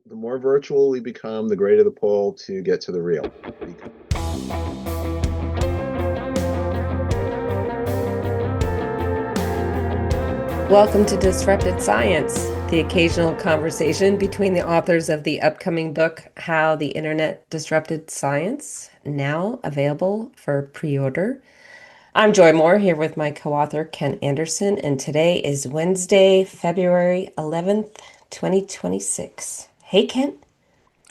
the more virtual we become, the greater the pull to get to the real. Welcome to Disrupted Science, the occasional conversation between the authors of the upcoming book, How the Internet Disrupted Science, now available for pre-order. I'm Joy Moore here with my co-author, Ken Anderson, and today is Wednesday, February 11th, 2026. Hey, Ken,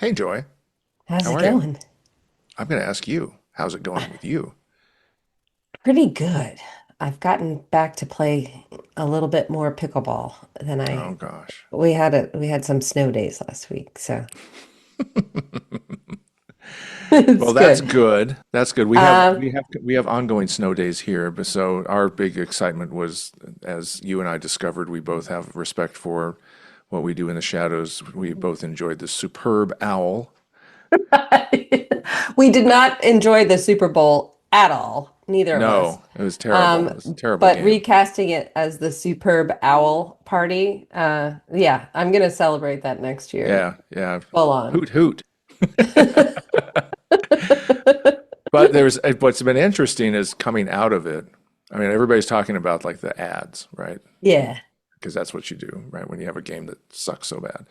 Hey, Joy. how's How it are you? going? I'm going to ask you, how's it going with you? Pretty good. I've gotten back to play a little bit more pickleball than Oh, I gosh. we had some snow days last week, so Well, it's that's good. good. That's good. We have Um, we have we have ongoing snow days here, but so our big excitement was, as you and I discovered, we both have respect for what we do in the shadows. We both enjoyed the superb owl. we did not enjoy the Super Bowl at all, neither of us. No, it was terrible. It Um, was a terrible but game. recasting it as the Superb Owl Party, yeah, I'm gonna celebrate that next year, Yeah, yeah. full on. Hoot hoot. But what's been interesting is coming out of it. I mean, everybody's talking about like the ads, right? Yeah. Because that's what you do, right? When you have a game that sucks so bad.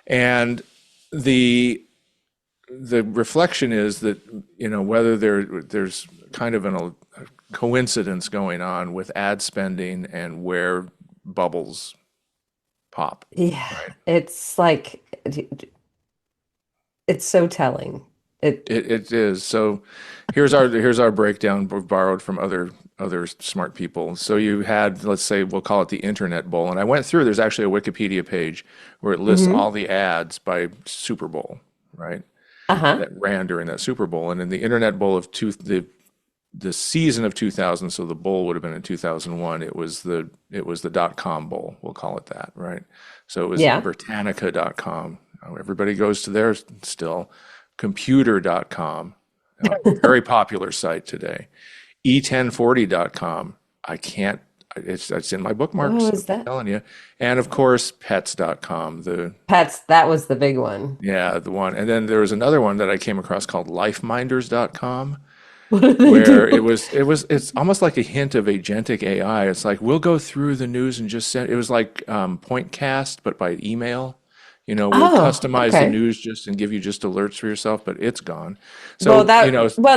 And the the reflection is that, whether there's kind of a coincidence going on with ad spending and where bubbles pop, Yeah, right? it's like it's so telling. It It is. So here's our breakdown borrowed from other smart people. So you had, let's say, we'll call it the Internet Bowl, and I went through. There's actually a Wikipedia page where it lists hmm all the ads by Super Bowl, right? Uh-huh. That ran during that Super Bowl, and in the Internet Bowl of the season of 2000, so the bowl would have been in 2001. It was the .com bowl. We'll call it that, right? So it was Yeah. Britannica.com. Everybody goes to there still. Computer.com, very popular site today. E1040.com. I can't. It's in my bookmarks. What I'm was that? telling you. And of course, pets.com. Pets, that was the big one. The one. And then there was another one that I came across called lifeminders.com, What do they where do? it's almost like a hint of agentic AI. It's like we'll go through the news and just send. It was like Pointcast, but by email. We'll Oh, customize the okay. news just and give you just alerts for yourself, but it's gone. Well, So,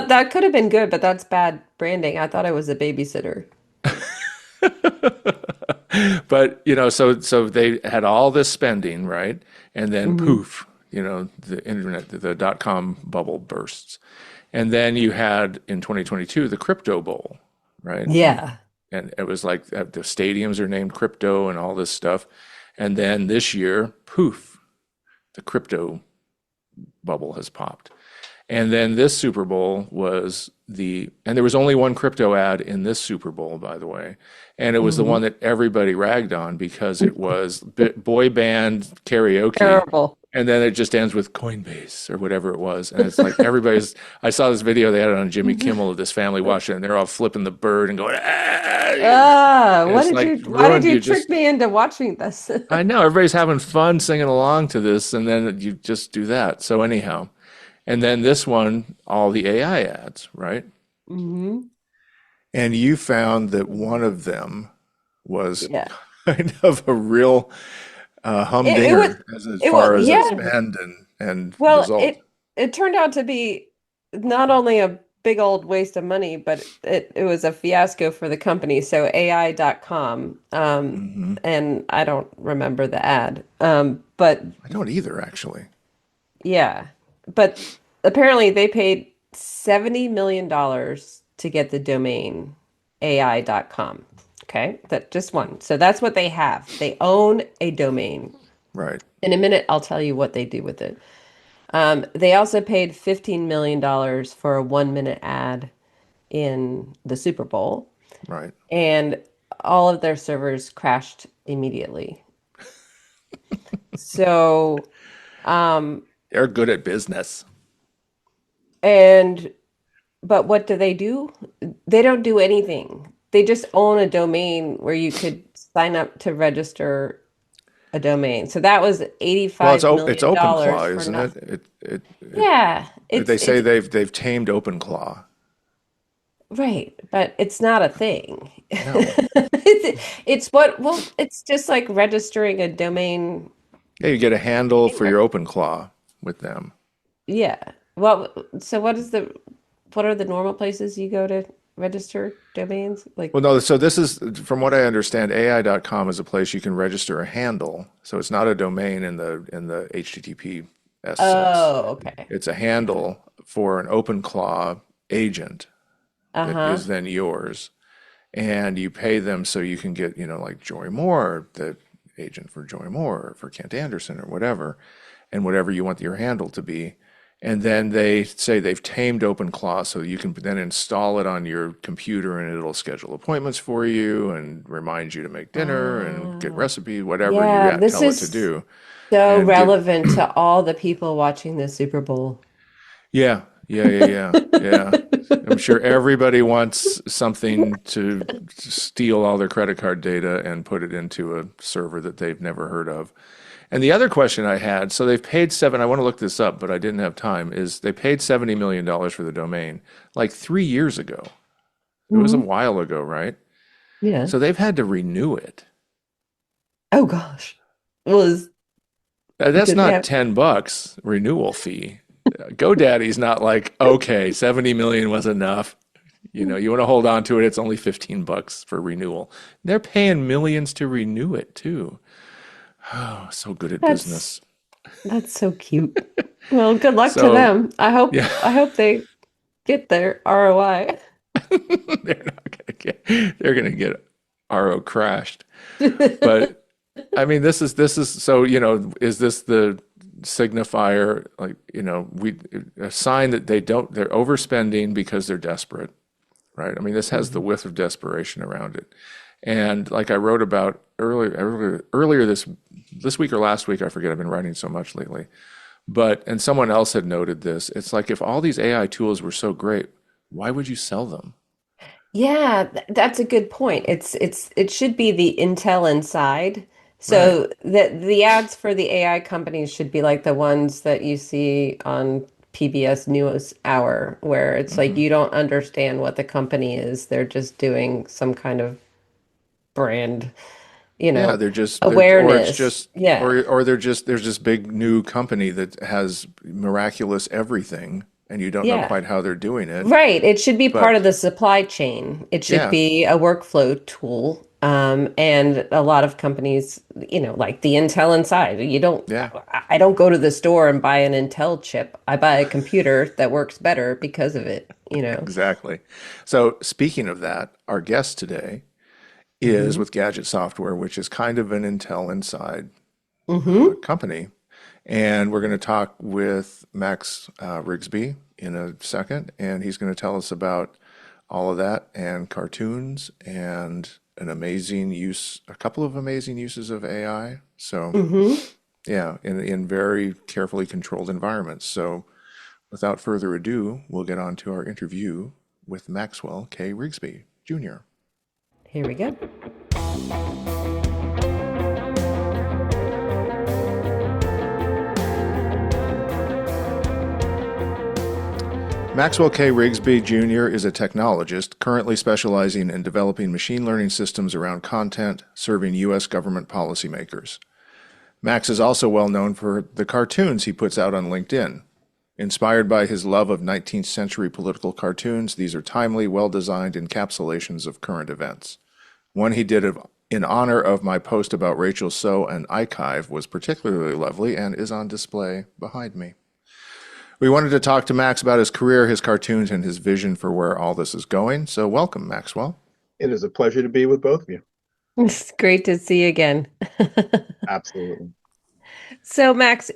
that could have been good, but that's bad branding. I thought I was a babysitter. but so they had all this spending, right? And then hmm poof, the internet, the .com bubble bursts. And then you had in 2022 the crypto bowl, right? Yeah. And it was like the stadiums are named crypto and all this stuff. And then this year, poof, the crypto bubble has popped. And then this Super Bowl and there was only one crypto ad in this Super Bowl, by the way. And it was the hmm one that everybody ragged on because it was boy band karaoke. Terrible. And then it just ends with Coinbase or whatever it was. And it's like I saw this video they had it on Jimmy Kimmel of this family watching it, and they're all flipping the bird and going, ah! And it's like Why did ruined you you trick just. me into watching this? I know everybody's having fun singing along to this, and then you just do that. So, anyhow. And then this one, all the AI ads, right? hmm And you found that one of them was Yeah. kind of a real It was humdinger as it was far as its yeah. spend and Well, result. it turned out to be not only a big old waste of money, but it was a fiasco for the company. So AI.com, Hmm. and I don't remember the ad. But I don't either, actually. yeah, but apparently they paid $70 million to get the domain AI.com. Okay, that just one. So that's what they have. They own a domain. Right, In a minute, I'll tell you what they do with it. They also paid $15 million for a 1 minute ad in the Super Bowl, right. and all of their servers crashed immediately. So, um, They're good at business. and but what do they do? They don't do anything. They just own a domain where you could sign up to register a domain. So that was Well, $85 it's million OpenClaw, for isn't it? nothing. It Yeah, they say it's they've tamed OpenClaw. right, but it's not a thing. No. It's what, well, it's just like registering a domain. Yeah, you get a handle for your OpenClaw with them. Yeah. Well, so what are the normal places you go to register domains? Like, Well, no, so this is, from what I understand, AI.com is a place you can register a handle. So it's not a domain in the HTTPS sense. oh, okay. It's a handle for an OpenClaw agent that Uh-huh. is then yours. And you pay them so you can get, like Joy Moore, the agent for Joy Moore, or for Kent Anderson, or whatever, and whatever you want your handle to be. And then they say they've tamed OpenClaw so you can then install it on your computer and it'll schedule appointments for you and remind you to make dinner and get Ah, recipes, whatever yeah, this tell it to is do. so And give, relevant to all the people watching the Super Bowl. yeah. I'm sure everybody wants something to steal all their credit card data and put it into a server that they've never heard of. And the other question I had, so they've paid I want to look this up, but I didn't have time, is they paid $70 million for the domain like 3 years ago. It was a Mhm. while ago, right? Yeah. So they've had to renew it. Oh gosh. Was That's did they not have $10 renewal fee. GoDaddy's not like, okay, 70 million was enough. You want to hold on to it, it's only $15 for renewal. They're paying millions to renew it too. Oh, so good at that's business. that's so cute. Well, good luck to So, them. yeah, I hope they get their ROI. they're not gonna get RO crashed. But I mean, this is so, is this the signifier, like, we a sign that they're overspending because they're desperate, right? I mean, this has the Mhm. whiff of desperation around it. And like I wrote about earlier this week or last week, I forget, I've been writing so much lately. But and someone else had noted this. It's like if all these AI tools were so great, why would you sell them? Yeah, that's a good point. It should be the Intel Inside. Right. So the ads for the AI companies should be like the ones that you see on PBS News Hour, where it's like Hmm. you don't understand what the company is. They're just doing some kind of brand, Yeah, or it's awareness. just, Yeah. there's this big new company that has miraculous everything, and you don't know Yeah. quite how they're doing it. Right. It should be part But of the supply chain. It should yeah, be a workflow tool. And a lot of companies, like the Intel Inside, yeah, I don't go to the store and buy an Intel chip. I buy a computer that works better because of it. exactly. So speaking of that, our guest today is Hmm. with Gadget Software, which is kind of an Intel Inside Hmm. company. And we're going to talk with Max Riggsbee in a second, and he's going to tell us about all of that and cartoons and a couple of amazing uses of AI. So, Hmm. yeah, in very carefully controlled environments. So, without further ado, we'll get on to our interview with Maxwell K. Riggsbee, Jr. Here we go. Maxwell K. Riggsbee Jr. is a technologist currently specializing in developing machine learning systems around content serving U.S. government policymakers. Max is also well known for the cartoons he puts out on LinkedIn. Inspired by his love of 19th century political cartoons, these are timely, well designed encapsulations of current events. One he did in honor of my post about Rachel So and Archive was particularly lovely and is on display behind me. We wanted to talk to Max about his career, his cartoons, and his vision for where all this is going. So, welcome, Maxwell. It is a pleasure to be with both of you. It's great to see you again. Absolutely. So, Max,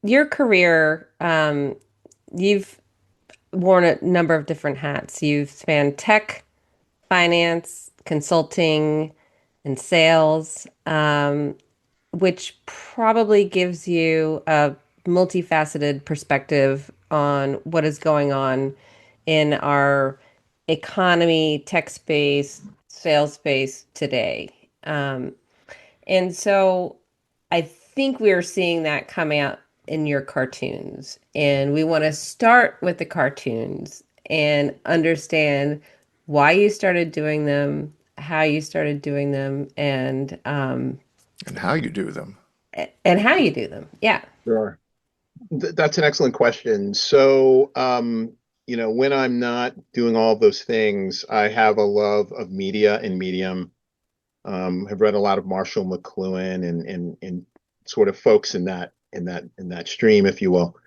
your career, you've worn a number of different hats. You've spanned tech, finance, consulting, and sales, which probably gives you a multifaceted perspective on what is going on in our economy, tech space, sales space today. And so I think we're seeing that coming out in your cartoons. And we want to start with the cartoons and understand why you started doing them, how you started doing them, And how you do them. and how you do them. Yeah. Sure. That's an excellent question. So, when I'm not doing all of those things, I have a love of media and medium. Have read a lot of Marshall McLuhan and sort of folks in that stream, if you will.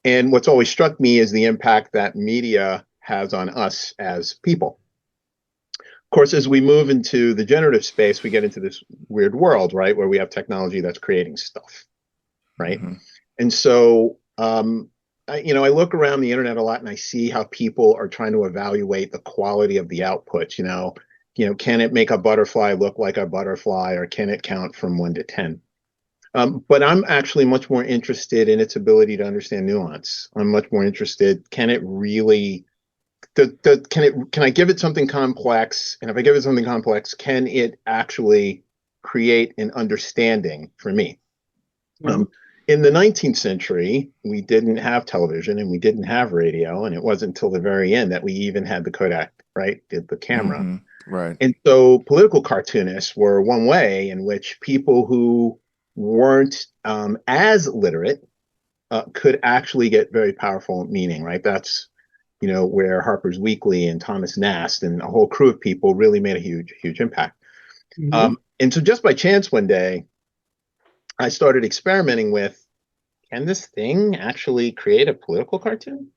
And what's always struck me is the impact that media has on us as people. Of course, as we move into the generative space, we get into this weird world, right, where we have technology that's creating stuff, right? Hmm. And so, I look around the internet a lot and I see how people are trying to evaluate the quality of the output. Can it make a butterfly look like a butterfly, or can it count from 1 to 10? But I'm actually much more interested in its ability to understand nuance. I'm much more interested, can it really, can I give it something complex? And if I give it something complex, can it actually create an understanding for me? Mhm. Um, in the 19th century, we didn't have television and we didn't have radio, and it wasn't until the very end that we even had the Kodak, right? Did the camera. Hmm. Right. And so political cartoonists were one way in which people who weren't as literate could actually get very powerful meaning, right? That's, where Harper's Weekly and Thomas Nast and a whole crew of people really made a huge, huge impact. Mhm. And so just by chance one day, I started experimenting with, can this thing actually create a political cartoon?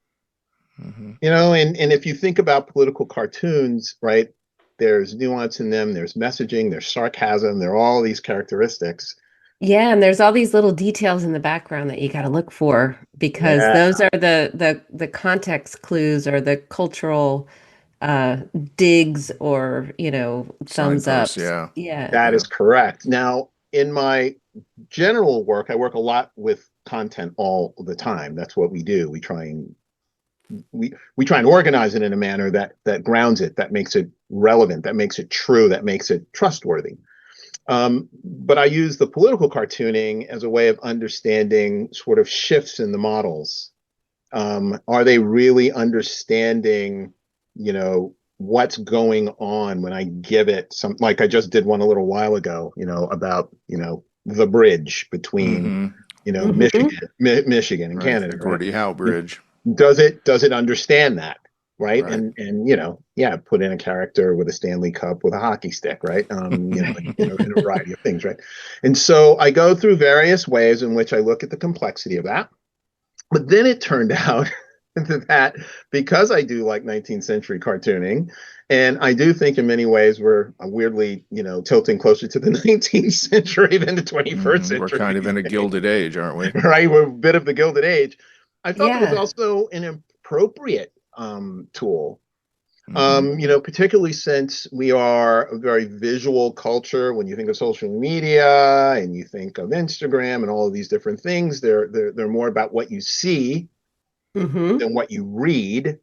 Hmm. And if you think about political cartoons, right, there's nuance in them, there's messaging, there's sarcasm, there are all these characteristics. Yeah, and there's all these little details in the background that you got to look for because Yeah, those are the context clues or the cultural uh digs or, thumbs Signposts. ups. Yeah. Yeah. that Yeah. is correct. Now, in my general work, I work a lot with content all the time. That's what we do. We try and organize it in a manner that grounds it, that makes it relevant, that makes it true, that makes it trustworthy. But I use the political cartooning as a way of understanding sort of shifts in the models. Are they really understanding, what's going on when I give it some, like I just did one a little while ago, about, the bridge between, Hmm. Hmm. Michigan and Right. Canada, The right? Gordie Howe Bridge. Does it understand that? Right. Right. And yeah, put in a character with a Stanley Cup with a hockey stick, right? In a variety of things, right? And so I go through various ways in which I look at the complexity of that. But then it turned out that because I do like 19th century cartooning, and I do think in many ways we're weirdly, tilting closer to the 19th century than the 21st Hmm. We're century kind of these in a days, gilded age, aren't we? right? We're a bit of the Gilded Age. I felt it was Yeah. also an appropriate tool, Hmm. particularly since we are a very visual culture. When you think of social media and you think of Instagram and all of these different things, they're more about what you see Hmm. than what you read.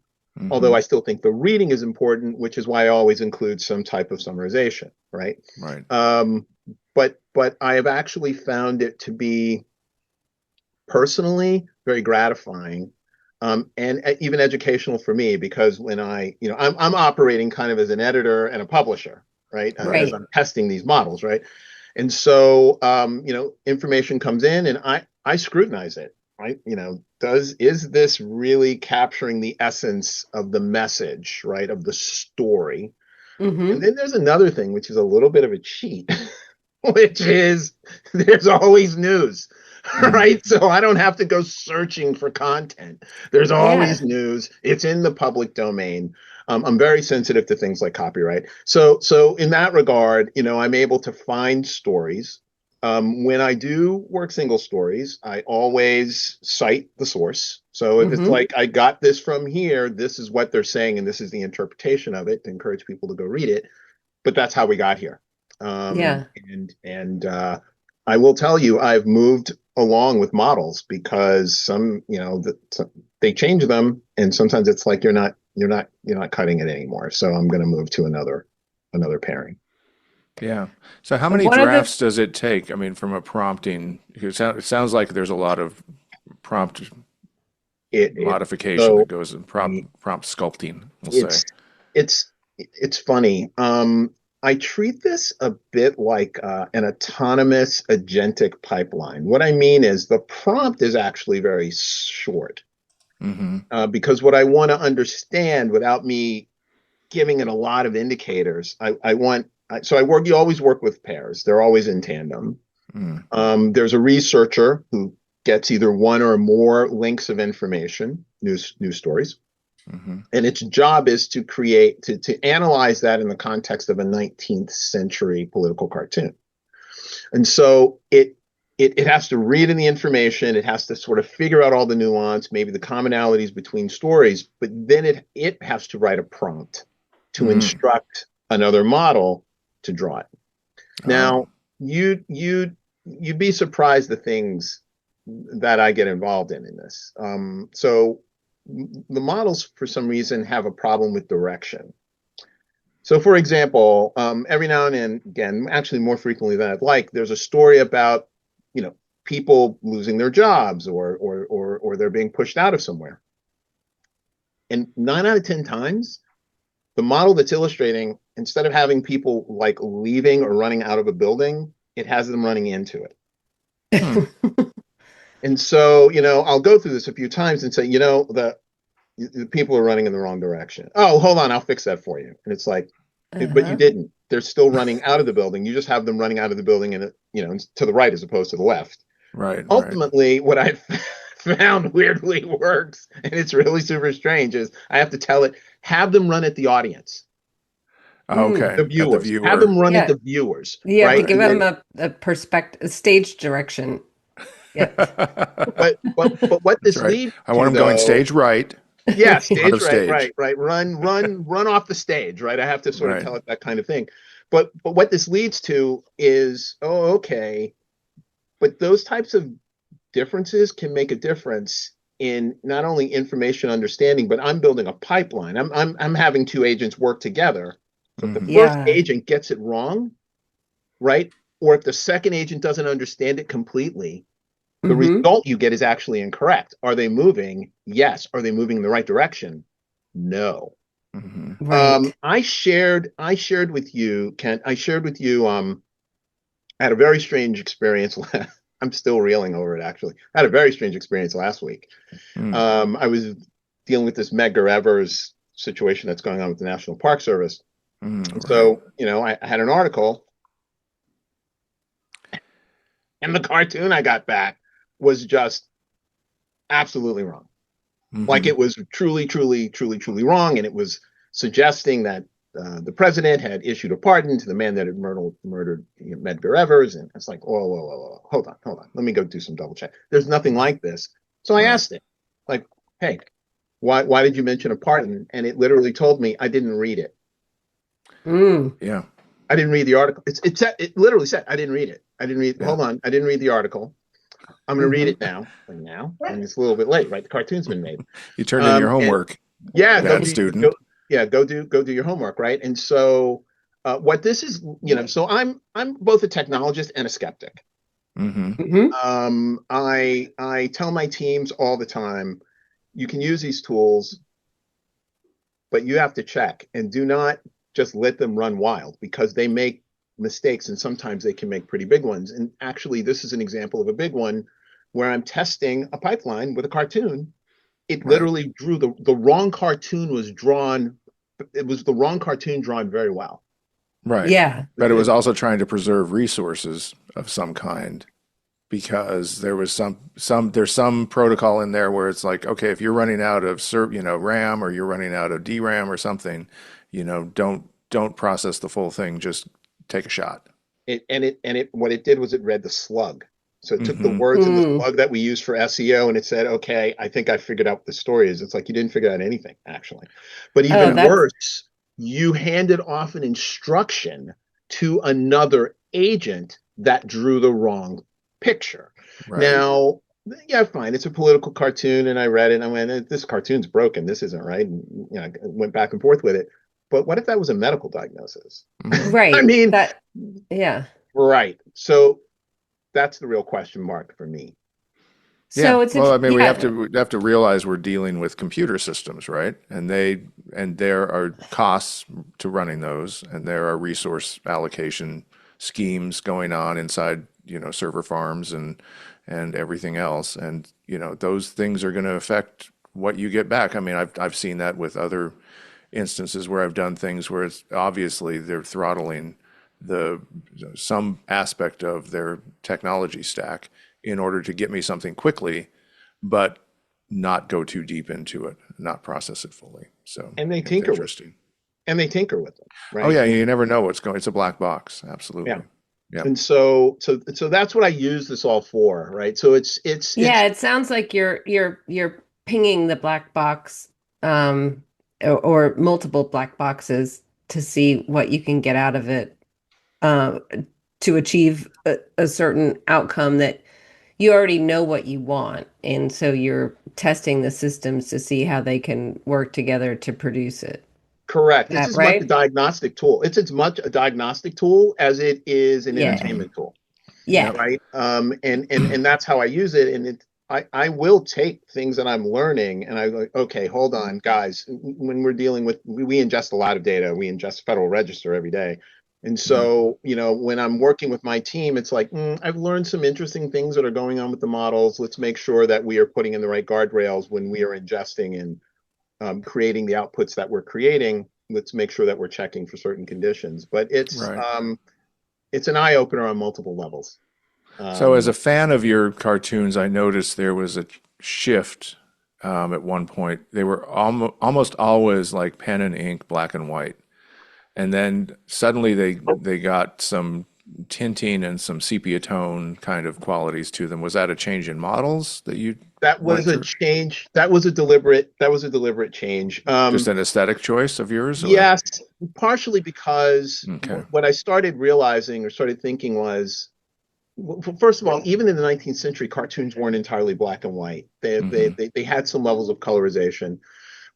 Although Hmm. I still think the reading is important, which is why I always include some type of summarization, right? Right. Um, but I have actually found it to be personally very gratifying, and even educational for me, because when I'm operating kind of as an editor and a publisher, right? As Right. I'm testing these models, right? And so, information comes in and I scrutinize it, right? Is this really capturing the essence of the message, right? Of the story? And Hmm. then there's another thing, which is a little bit of a cheat, which is there's always news, Mm. right? So I don't have to go searching for content. There's Yeah. always news. It's in the public domain. I'm very sensitive to things like copyright. So in that regard, I'm able to find stories. When I do work single stories, I always cite the source. So if it's Hmm. like I got this from here, this is what they're saying, and this is the interpretation of it to encourage people to go read it. But that's how we got here. Yeah. And I will tell you, I've moved along with models because they change them, and sometimes it's like you're not cutting it anymore. So I'm going to move to another pairing. Yeah. So how many One of the drafts does it take? I mean, from a prompting, it sounds like there's a lot of prompt It modification that so goes in prompt sculpting, we'll say. it's it's funny. I treat this a bit like an autonomous agentic pipeline. What I mean is the prompt is actually very short Hmm. because what I want to understand without me giving it a lot of indicators, I want. So I work. You always work with pairs. They're always in tandem. Mm. There's a researcher who gets either one or more links of information, news stories, Hmm. and its job is to create to analyze that in the context of a 19th century political cartoon. And so it has to read in the information, it has to sort of figure out all the nuance, maybe the commonalities between stories, but then it has to write a prompt to Mm. instruct another model to draw it. Oh. Now, you'd be surprised the things that I get involved in this. So the models, for some reason, have a problem with direction. So, for example, every now and then, again, actually more frequently than I'd like, there's a story about, you know, people losing their jobs or they're being pushed out of somewhere. And 9 out of 10 times, the model that's illustrating, instead of having people like leaving or running out of a building, it has them running into it. Hmm. And so, I'll go through this a few times and say, the people are running in the wrong direction. Oh, hold on, I'll fix that for you. And it's like, but you uh-huh. didn't. They're still running out of the building. You just have them running out of the building and to the right as opposed to the left. Right, right. Ultimately, what I found weirdly works, and it's really super strange, is I have to tell it, have them run at the audience, Mm. Okay, the at the viewers, have viewer. them run at Yeah, the viewers, you have to right? Right. give And them then, a perspective, a stage direction. Yeah. but what That's this right. leads I want to him going though, stage right, yeah, front stage of right, stage. right. Run off the stage, right? I have to sort of Right. tell it that kind of thing. But what this leads to is, oh, okay, but those types of differences can make a difference in not only information understanding, but I'm building a pipeline. I'm having two agents work together. So if the Hmm. first Yeah. agent gets it wrong, right? Or if the second agent doesn't understand it completely, the Hmm. result you get is actually incorrect. Are they moving? Yes. Are they moving in the right direction? No. Hmm. Right. I shared with you, Kent, I shared with you, I had a very strange experience. I'm still reeling over it, actually. I had a very strange experience last week. Mm. I was dealing with this Medgar Evers situation that's going on with the National Park Service. Mm. And Right. so, I had an article, and the cartoon I got back was just absolutely wrong. Like Hmm. it was truly, truly, truly, truly wrong. And it was suggesting that the president had issued a pardon to the man that had murdered Medgar Evers. And it's like, whoa, whoa, whoa, whoa, hold on, hold on. Let me go do some double check. There's nothing Right. like this. So I Right. asked it, like, hey, why did you mention a pardon? And it literally told me I didn't read it. Mm. Yeah. I didn't read the article. It literally said I didn't read it. I didn't read. Yeah. Hold on, I didn't read the article. I'm going to read Hmm. it now. And now, and it's a little bit late, right? The cartoon's been made. You turned in your And homework, yeah, bad go, student. yeah, go do your homework, right? And so, what this is, so I'm both a technologist and a skeptic. Hmm. Hmm. I tell my teams all the time, you can use these tools, but you have to check and do not just let them run wild because they make mistakes and sometimes they can make pretty big ones. And actually, this is an example of a big one where I'm testing a pipeline with a cartoon. It Right. literally drew the wrong cartoon was drawn. It was the wrong cartoon drawn very well. Right. Yeah. But it was It, also trying to preserve resources of some kind because there was there's some protocol in there where it's like, okay, if you're running out of RAM or you're running out of DRAM or something, don't process the full thing, just take a shot. it what it did was it read the slug. So it took the Hmm. words in the Mm. slug that we use for SEO and it said, okay, I think I figured out what the story is. It's like you didn't figure out anything, actually. But Oh, even Yeah. that's worse, you handed off an instruction to another agent that drew the wrong picture. Right. Now, yeah, fine. It's a political cartoon, and I read it and I went, this cartoon's broken. This isn't right. And I went back and forth with it. but what if that was a medical diagnosis? Hmm. I Right. mean, Yeah. right. So that's the real question mark for me. Yeah. So it's, Well, I mean, yeah. we have to realize we're dealing with computer systems, right? And there are costs to running those, and there are resource allocation schemes going on inside, server farms and everything else. And, those things are going to affect what you get back. I mean, I've seen that with other instances where I've done things where it's obviously they're throttling the some aspect of their technology stack in order to get me something quickly, but not go too deep into it, not process it fully. So And they it's tinker with interesting. them, Oh right? yeah, I mean, you never know what's going. It's a black box. yeah. Absolutely. Yeah. And so that's what I use this all for, right? So Yeah, it sounds like you're pinging the black box, or multiple black boxes to see what you can get out of it, uh, to achieve a certain outcome that you already know what you want, and so you're testing the systems to see how they can work together to produce it. correct. It's That as much a right? diagnostic tool. It's as much a diagnostic tool as it is an Yeah. Hmm. entertainment tool, Yeah. Yep. right? And that's how I use it. And I will take things that I'm learning and I go, okay, hold on, guys. When we're dealing with, we ingest a lot of data. We ingest Federal Register every day. And Hmm. so, when I'm working with my team, it's like, I've learned some interesting things that are going on with the models. Let's make sure that we are putting in the right guardrails when we are ingesting and creating the outputs that we're creating. Let's make sure that we're checking for certain conditions. But Right. it's an eye opener on multiple levels. So, as Um, a fan of your cartoons, I noticed there was a shift at one point. They were almost always like pen and ink, black and white, and then suddenly they got some tinting and some sepia tone kind of qualities to them. Was that a change in models that you that went was a through? change. That was a deliberate change. Just an aesthetic choice of yours, or Yes, partially because okay? what I started realizing or started thinking was, well, first of all, even in the 19th century, cartoons weren't entirely black and white. Mm-hmm. They had some levels of colorization.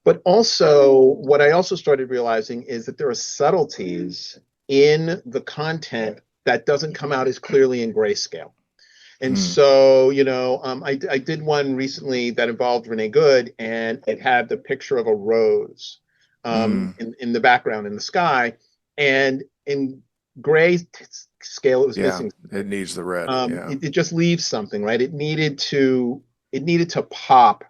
But also, what I also started realizing is that there are subtleties in the content that doesn't come out as clearly in grayscale. And Mm. so, I did one recently that involved Renee Good, and it had the picture of a rose Mm. in the background in the sky. And in gray scale, it was Yeah, missing. it needs the red. Yeah. It just leaves something, right? It needed to pop to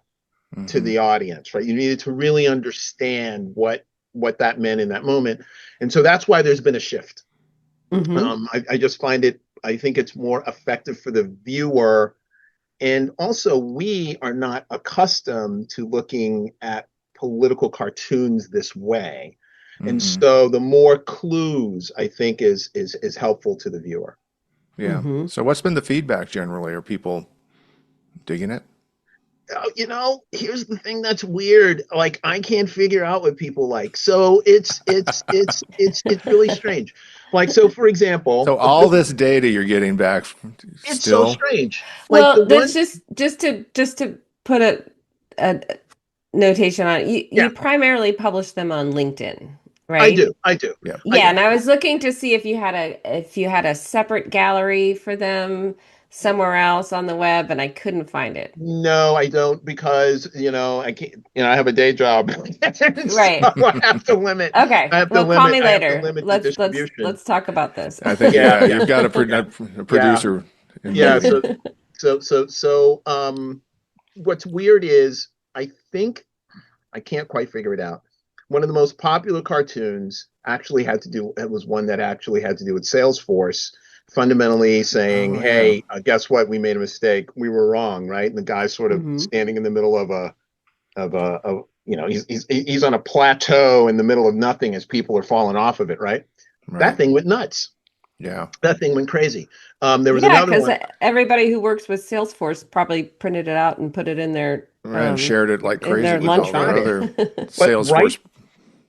Mm-hmm. the audience, right? You needed to really understand what that meant in that moment. And so that's why there's been a shift. Hmm. I just find it, I think it's more effective for the viewer. And also, we are not accustomed to looking at political cartoons this way. And Mm-hmm. so the more clues, I think, is helpful to the viewer. Yeah. Hmm. So, what's been the feedback generally? Are people digging it? Here's the thing that's weird. Like, I can't figure out what people like. So it's really strange. Like, so for example, So all this data you're getting back it's so still? strange. Like Well, the that's one, just to put a notation on it. You yeah, primarily publish them on LinkedIn, I right? do, I do, Yeah. I Yeah, do. and I was looking to see if you had a separate gallery for them somewhere else on the web, and I couldn't find it. No, I don't because I can't. I have a day job, and so Right. I Okay. have to Well, call limit. me I have to later. limit the Let's distribution. let's talk about this. I think, Yeah, yeah, yeah, you've got yeah, a yeah, producer yeah. So, involved. what's weird is I think I can't quite figure it out. One of the most popular cartoons actually had to do, it was one that actually had to do with Salesforce, fundamentally saying, Oh, yeah. hey, guess what? We made a mistake. We were wrong, right? And the guy's sort of Hmm. standing in the middle he's on a plateau in the middle of nothing as people are falling off of it, right? That Right. thing went nuts. Yeah. That thing went crazy. There was Yeah, another because one. everybody who works with Salesforce probably printed it out and put it And shared it like in crazy their with all their lunchroom. Right. other But right Salesforce.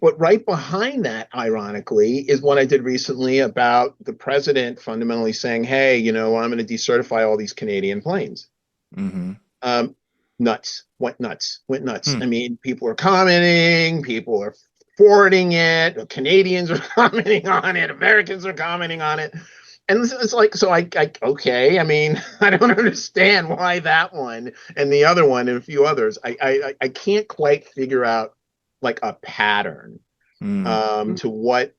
But right behind that, ironically, is what I did recently about the president fundamentally saying, hey, I'm going to decertify all these Canadian planes. Mm-hmm. Um, Nuts. Went nuts. Went nuts. Hmm. I mean, people are commenting, people are forwarding it. Canadians are commenting on it. Americans are commenting on it. And it's like, so okay. I mean, I don't understand why that one and the other one and a few others. I can't quite figure out like a pattern Mm. to what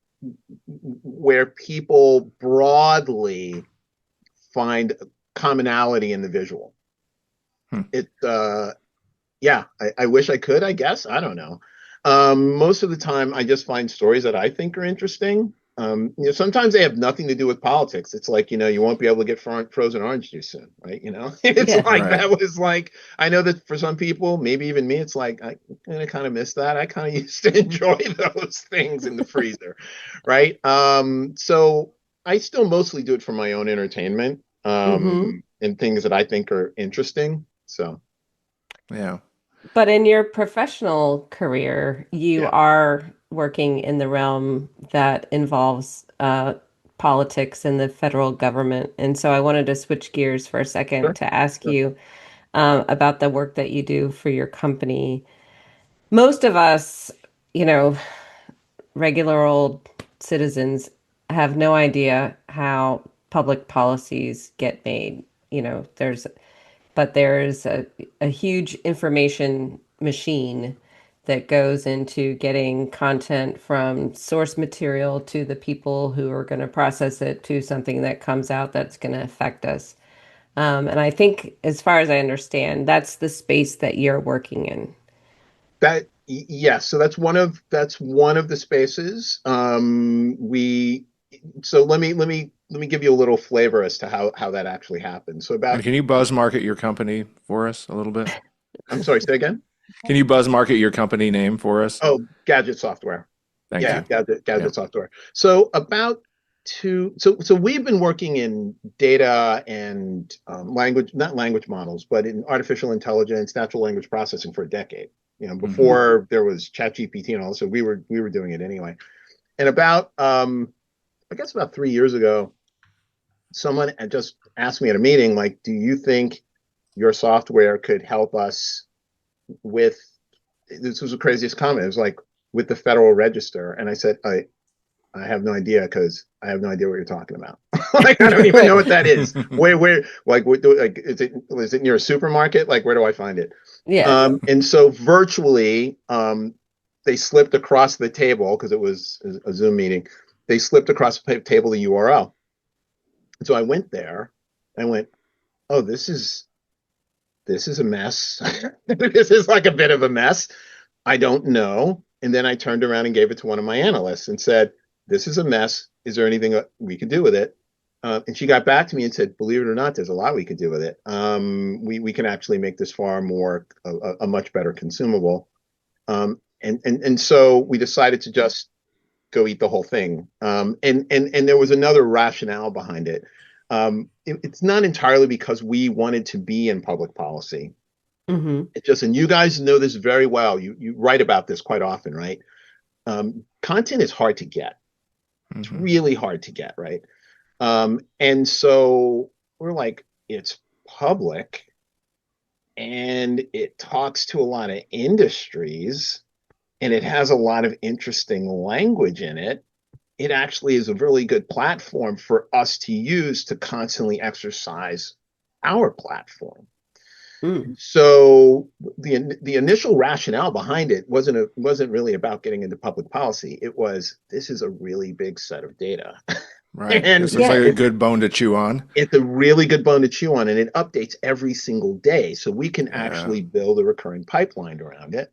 where people broadly find commonality in the visual. Hmm. It yeah, I wish I could, I guess. I don't know. Most of the time, I just find stories that I think are interesting. Sometimes they have nothing to do with politics. It's like, you won't be able to get frozen orange juice soon, right? It's Yeah. like Right. that was like, I know that for some people, maybe even me, it's like, I kind of miss that. I kind of used to enjoy those things in the freezer, right? So I still mostly do it for my own entertainment, Hmm. and things that I think are interesting. So, Yeah. But in your professional career, you yeah. are working in the realm that involves politics and the federal government. And so I wanted to switch gears for a second Sure. to ask Sure. you about the work that you do for your company. Most of us, you know, regular old citizens have no idea how public policies get made. There's a huge information machine that goes into getting content from source material to the people who are going to process it to something that comes out that's going to affect us. And I think, as far as I understand, that's the space that you're working in. Yes, so that's one of the spaces. We so let me give you a little flavor as to how that actually happened. So And about can you buzz market your company for us a little bit? I'm sorry, say again. Can you buzz market your company name for us? Oh, Gadget Software. Thank Yeah, you. Gadget Yeah. Gadget Software. So about so we've been working in data and language, not language models, but in artificial intelligence, natural language processing for a decade. Hmm. Before there was ChatGPT and all, so we were doing it anyway. And about I guess about 3 years ago, someone had just asked me at a meeting, like, do you think your software could help us with this was the craziest comment. It was like with the Federal Register. And I said, I have no idea because I have no idea what you're talking about. Like I don't even know what that is. Where like is it near a supermarket? Like where do I find it? Yeah. And so virtually, they slipped across the table because it was a Zoom meeting. They slipped across the table the URL. And so I went there. I went, oh, this is a mess. This is like a bit of a mess. I don't know. And then I turned around and gave it to one of my analysts and said, this is a mess. Is there anything we could do with it? And she got back to me and said, believe it or not, there's a lot we could do with it. We can actually make this far more a much better consumable. And so we decided to just go eat the whole thing. And there was another rationale behind it. It's not entirely because we wanted to be in public policy. Hmm. It just, and you guys know this very well. You write about this quite often, right? Content is hard to get. It's Hmm. really hard to get, right? And so we're like, it's public and it talks to a lot of industries and it has a lot of interesting language in it. It actually is a really good platform for us to use to constantly exercise our platform. Mm. So the initial rationale behind it wasn't really about getting into public policy. It was this is a really big set of data, Right. and This looks like Yeah. a good bone to chew on. it's a really good bone to chew on, and it updates every single day, so we can Yeah. actually build a recurring pipeline around it.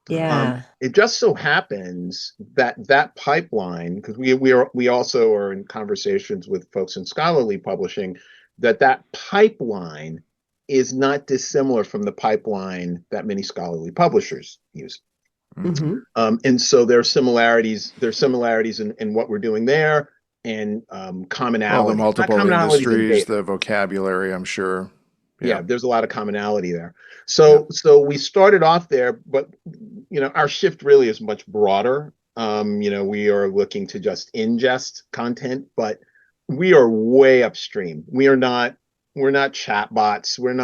Yeah. It just so happens that that pipeline, because we also are in conversations with folks in scholarly publishing, that pipeline is not dissimilar from the pipeline that many scholarly publishers use. Hmm. Hmm. And so there are similarities. There are similarities in what we're doing there, and Well, the commonalities, not multiple commonalities in industries, data. the vocabulary, I'm sure. Yeah. Yeah, there's a lot of commonality there. Yeah. So we started off there, but our shift really is much broader. We are looking to just ingest content, but we are way upstream. We're not chatbots. We're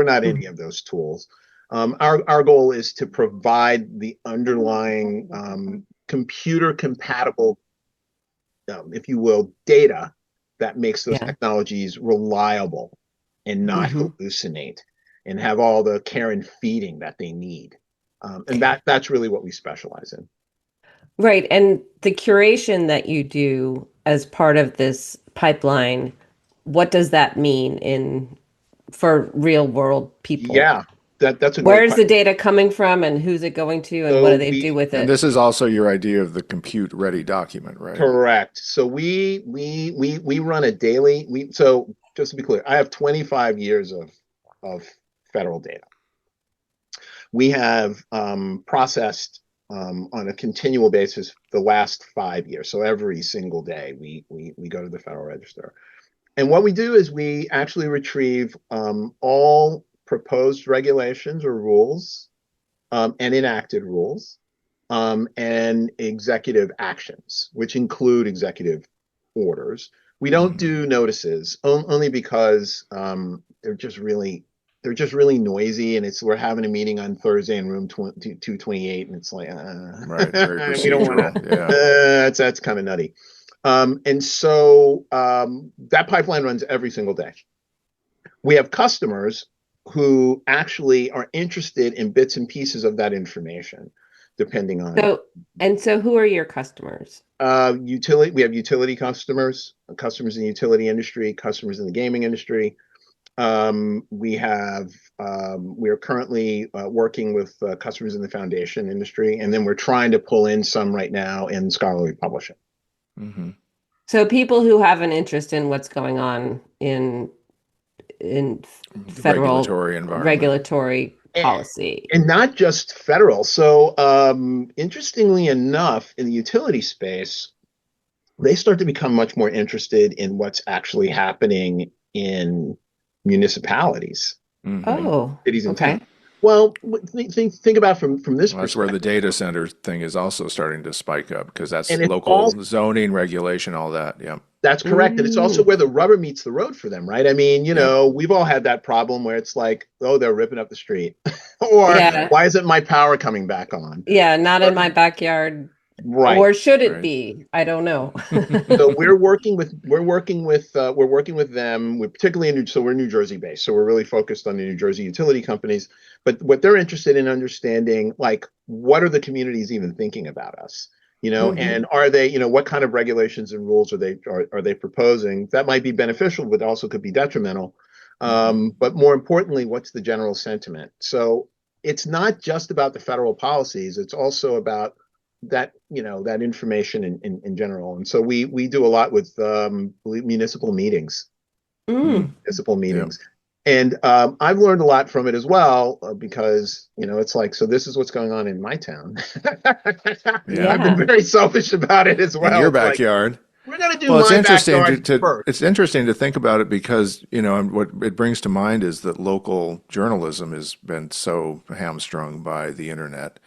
not any of those tools. Our goal is to provide the underlying computer compatible, if you will, data that makes those Yeah. technologies reliable and not Hmm. hallucinate and have all the care and feeding that they need. And that's really what we specialize in. Right. And the curation that you do as part of this pipeline, what does that mean in for real world people? Yeah, that's a Where great is the question. data coming from and who's it going to and what do So they do we with And it? this is also your idea of the compute ready document, right? Correct. So we run a daily. We so just to be clear, I have 25 years of federal data. We have processed on a continual basis the last 5 years. So every single day we go to the Federal Register. And what we do is we actually retrieve all proposed regulations or rules and enacted rules and executive actions, which include executive orders. We don't Hmm. do notices only because they're just really noisy, and it's we're having a meeting on Thursday in room 228, and it's like Right. Very we don't want to. procedural. Yeah. That's kind of nutty. And so that pipeline runs every single day. We have customers who actually are interested in bits and pieces of that information, depending on So, and so who are your customers? utility. We have utility customers, customers in the utility industry, customers in the gaming industry. We have we are currently working with customers in the foundation industry, and then we're trying to pull in some right now in scholarly publishing. Hmm. So people who have an interest in what's going on in The federal regulatory environment. regulatory And, policy. and not just federal. So, interestingly enough, in the utility space, they start to become much more interested in what's actually happening in municipalities, Hmm. right? Oh, Cities and towns. okay. Well, think about from this Well, that's where the perspective, data center thing is also starting to spike up because that's and it's all local zoning regulation, all that. Yep. that's correct, and it's also Mm, where the rubber meets the road for them, right? I mean, Yep. we've all had that problem where it's like, oh, they're ripping up the street, or yeah. why isn't my power coming back on? Yeah, not in my backyard. Right. Or should it Right. be? I don't know. So we're working with them. We're particularly so we're New Jersey based. So we're really focused on the New Jersey utility companies. But what they're interested in understanding, like, what are the communities even thinking about us? Hmm. And are they, what kind of regulations and rules are they proposing? That might be beneficial, but also could be detrimental. Hmm. But more importantly, what's the general sentiment? So it's not just about the federal policies, it's also about that information in general. And so we do a lot with municipal meetings, Mm. municipal Yep. meetings. And I've learned a lot from it as well, because it's like, so this is what's going on in my town. Yeah. I've been Yeah. very selfish about it as In well. your It's like, backyard. we're going to do Well, it's my interesting backyard first. it's interesting to think about it because, and what it brings to mind is that local journalism has been so hamstrung by the internet,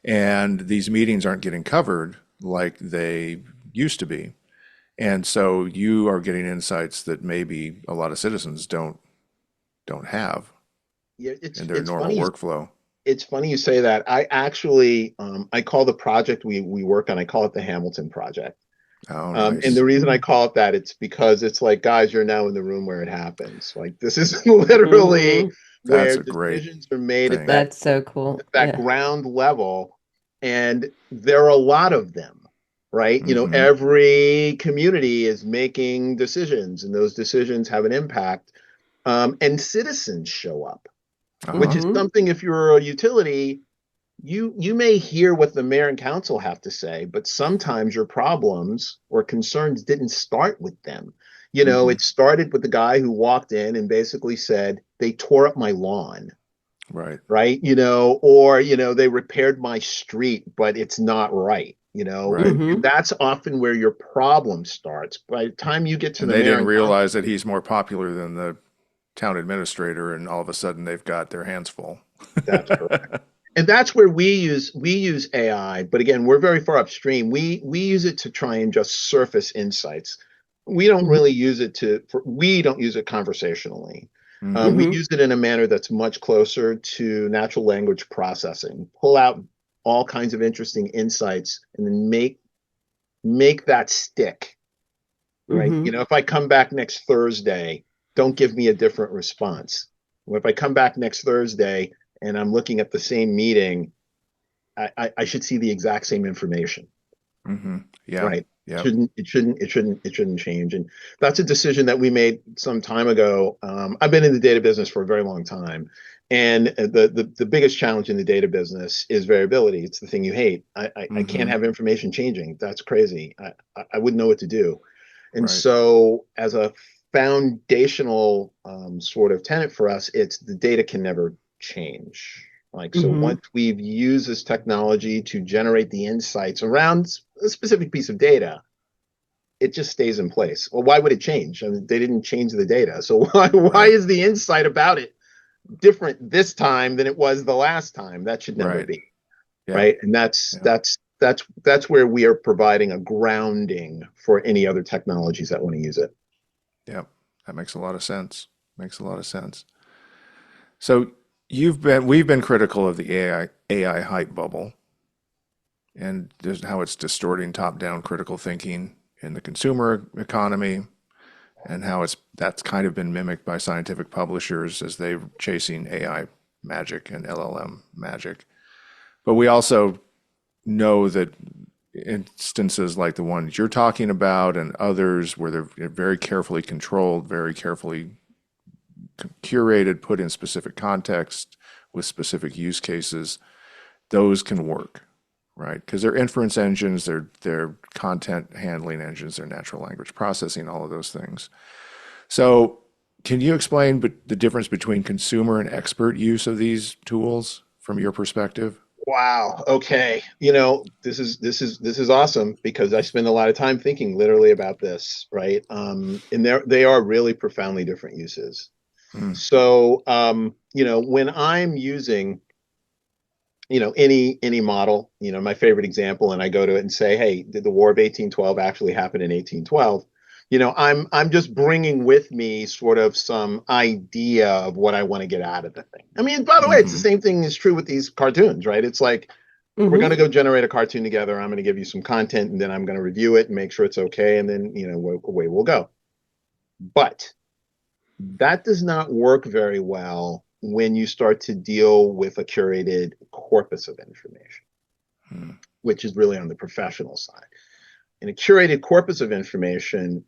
and these meetings aren't getting covered like they used to be. And so you are getting insights that maybe a lot of citizens don't have Yeah, in their normal workflow. it's funny you say that. I actually I call the project we work on, I call it the Hamilton Project. Oh, And the nice. reason I call it that, it's because it's like, guys, you're now in the room where it happens. Like, this is literally Hmm. That's where a great decisions are made at thing. That's so cool. that Yeah. ground level, and there are a lot of them, right? Hmm. Every community is making decisions, and those decisions have an impact. And citizens show up, which Uh-huh. is Hmm. something, if you're a utility, you may hear what the mayor and council have to say, but sometimes your problems or concerns didn't start with them. Hmm. It started with the guy who walked in and basically said, they tore up my lawn, Right. right? Or they repaired my street, but it's not right. Right. And Hmm. that's often where your problem starts. By the time you get to And the they mayor didn't and council, realize that he's more popular than the town administrator, and all of a sudden they've got their hands full. that's correct. And that's where we use AI, but again, we're very far upstream. We use it to try and just surface insights. We don't Hmm. really use it we don't use it conversationally. Hmm. We Mm-hmm. use it in a manner that's much closer to natural language processing. Pull out all kinds of interesting insights and then make that stick, right? Mm-hmm. If I come back next Thursday, don't give me a different response. If I come back next Thursday and I'm looking at the same meeting, I should see the exact same information. Hmm. Yeah. Right. Yep. It shouldn't change. And that's a decision that we made some time ago. I've been in the data business for a very long time. And the biggest challenge in the data business is variability. It's the thing you hate. I can't Hmm. have information changing. That's crazy. I wouldn't know what to do. And Right. so as a foundational sort of tenet for us, it's the data can never change. Like, so Mm-hmm. once we've used this technology to generate the insights around a specific piece of data, it just stays in place. Well, why would it change? I mean, they didn't change the data. So why Right. is the insight about it different this time than it was the last time? That should never Right. be, Yeah. right? And that's Yeah. that's that's where we are providing a grounding for any other technologies that want to use it. Yeah. That makes a lot of sense. Makes a lot of sense. So we've been critical of the AI hype bubble and just how it's distorting top-down critical thinking in the consumer economy and how that's kind of been mimicked by scientific publishers as they're chasing AI magic and LLM magic. But we also know that instances like the ones you're talking about and others where they're very carefully controlled, very carefully curated, put in specific context with specific use cases, those can work, right? Because they're inference engines, they're content handling engines, they're natural language processing, all of those things. So, can you explain the difference between consumer and expert use of these tools from your perspective? Wow. Okay. This is awesome because I spend a lot of time thinking literally about this, right? And they are really profoundly different uses. Mm, So, when I'm using, any model, my favorite example, and I go to it and say, hey, did the War of 1812 actually happen in 1812? I'm just bringing with me sort of some idea of what I want to get out of the thing. I mean, by the way, it's the hmm. same thing is true with these cartoons, right? It's like we're going Mm-hmm. to go generate a cartoon together. I'm going to give you some content, and then I'm going to review it and make sure it's okay, and then away we'll go. But that does not work very well when you start to deal with a curated corpus of information, Mm, which is really on the professional side. In a curated corpus of information,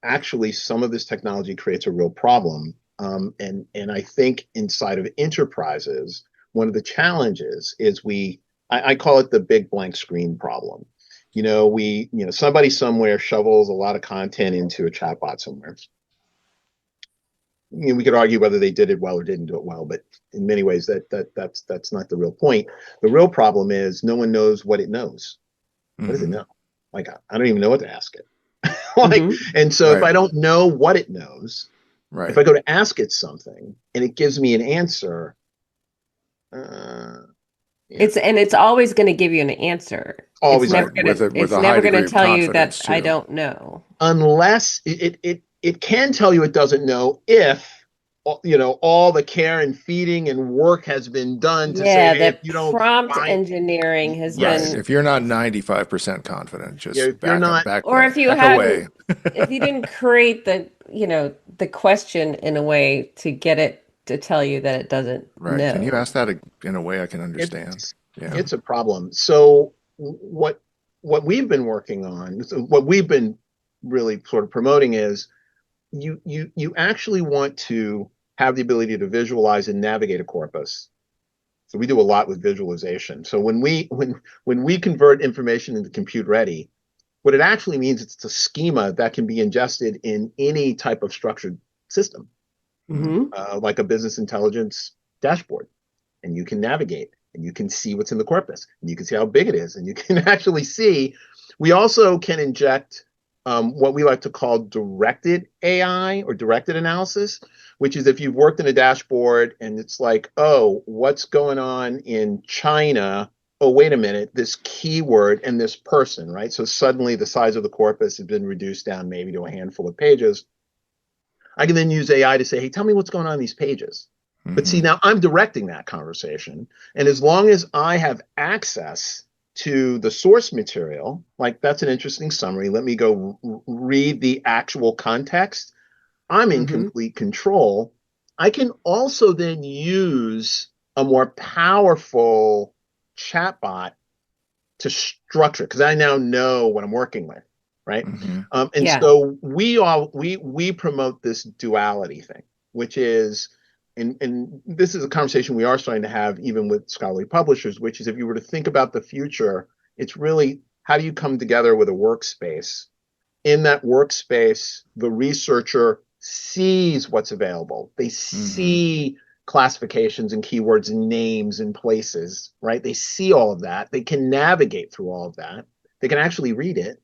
actually, some of this technology creates a real problem. And I think inside of enterprises, one of the challenges is I call it the big blank screen problem. Somebody somewhere shovels a lot of content into a chatbot somewhere. We could argue whether they did it well or didn't do it well, but in many ways that's not the real point. The real problem is no one knows what it knows. What does it hmm. know? Like I don't even know what to ask it. Like, Mm-hmm. and so if Right. I don't know what it knows, if Right. I go to ask it something and it gives me an answer, uh, yeah, It's always going to give you an answer. It's always never going Right. to gonna give. With it's a high never gonna degree of tell you that confidence I too. don't know. Unless it can tell you it doesn't know if all the care and feeding and work has been done to say, Yeah, hey, if the you don't prompt find, engineering has Right. yes, been, If you're not 95% confident, if just you're back up, not, back or the if you heck away. hadn't, if you didn't create the question in a way to get it to tell you that it doesn't Right. Can you know. ask that in a way I can understand? it's Yeah. it's a problem. So what we've been working on, so what we've been really sort of promoting is you actually want to have the ability to visualize and navigate a corpus. So we do a lot with visualization. So when we convert information into compute ready, what it actually means it's a schema that can be ingested in any type of structured system, Mm, Hmm. like a business intelligence dashboard, and you can navigate and you can see what's in the corpus and you can see how big it is and you can actually see. We also can inject what we like to call directed AI or directed analysis, which is if you've worked in a dashboard and it's like, oh, what's going on in China? Oh, wait a minute, this keyword and this person, right? So suddenly the size of the corpus has been reduced down maybe to a handful of pages. I can then use AI to say, hey, tell me what's going on in these pages. But see, Hmm. now I'm directing that conversation. And as long as I have access to the source material, like that's an interesting summary. Let me go read the actual context. I'm in Hmm. complete control. I can also then use a more powerful chatbot to structure because I now know what I'm working with, right? Hmm. And Yeah. so we promote this duality thing, which is, and this is a conversation we are starting to have even with scholarly publishers, which is if you were to think about the future, it's really how do you come together with a workspace. In that workspace, the researcher sees what's available. They Hmm. see classifications and keywords and names and places, right? They see all of that. They can navigate through all of that. They can actually read it,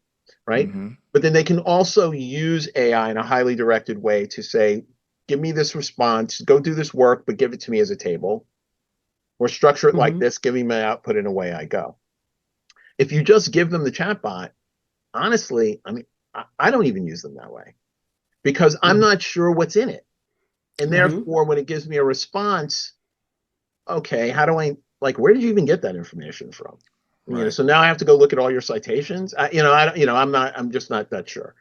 right? Hmm. But then they can also use AI in a highly directed way to say, give me this response, go do this work, but give it to me as a table, or structure it like Hmm. this, give me my output, and away I go. If you just give them the chatbot, honestly, I mean, I don't even use them that way because I'm Hmm. not sure what's in it. And Hmm. therefore, when it gives me a response, okay, how do I, like, where did you even get that information from? Right. So now I have to go look at all your citations. I'm just not that sure.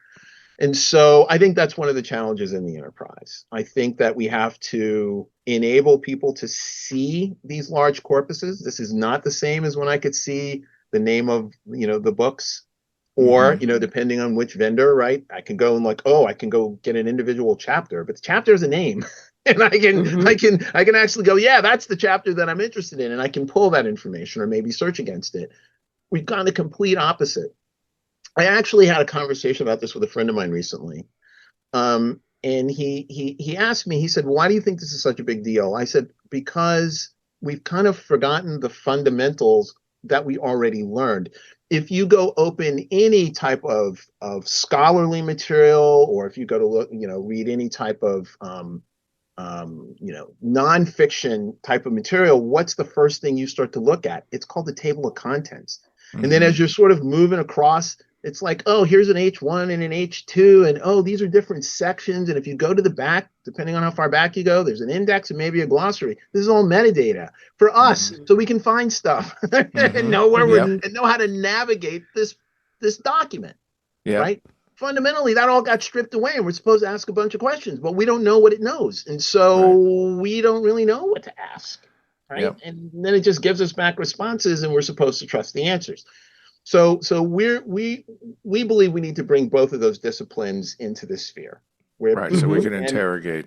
And so I think that's one of the challenges in the enterprise. I think that we have to enable people to see these large corpuses. This is not the same as when I could see the name of, the books or, Hmm. depending on which vendor, right? I can go and like, oh, I can go get an individual chapter, but the chapter is a name. And Hmm. I can actually go, yeah, that's the chapter that I'm interested in, and I can pull that information or maybe search against it. We've gone the complete opposite. I actually had a conversation about this with a friend of mine recently. And he asked me, he said, why do you think this is such a big deal? I said, because we've kind of forgotten the fundamentals that we already learned. If you go open any type of scholarly material, or if you go to look, read any type of nonfiction type of material, what's the first thing you start to look at? It's called the table of contents. And then Hmm. as you're sort of moving across, it's like, oh, here's an H1 and an H2, and oh, these are different sections. And if you go to the back, depending on how far back you go, there's an index and maybe a glossary. This is all metadata for us, Hmm. so we can find stuff and Hmm. know where we're Yep. Hmm. and know how to navigate this document, Yep. right? Fundamentally, that all got stripped away, and we're supposed to ask a bunch of questions, but we don't know what it knows, and so Right. we don't really know what to ask, right? Yep. And then it just gives us back responses, and we're supposed to trust the answers. So we believe we need to bring both of those disciplines into the sphere where Right. So we people Hmm. can can, interrogate.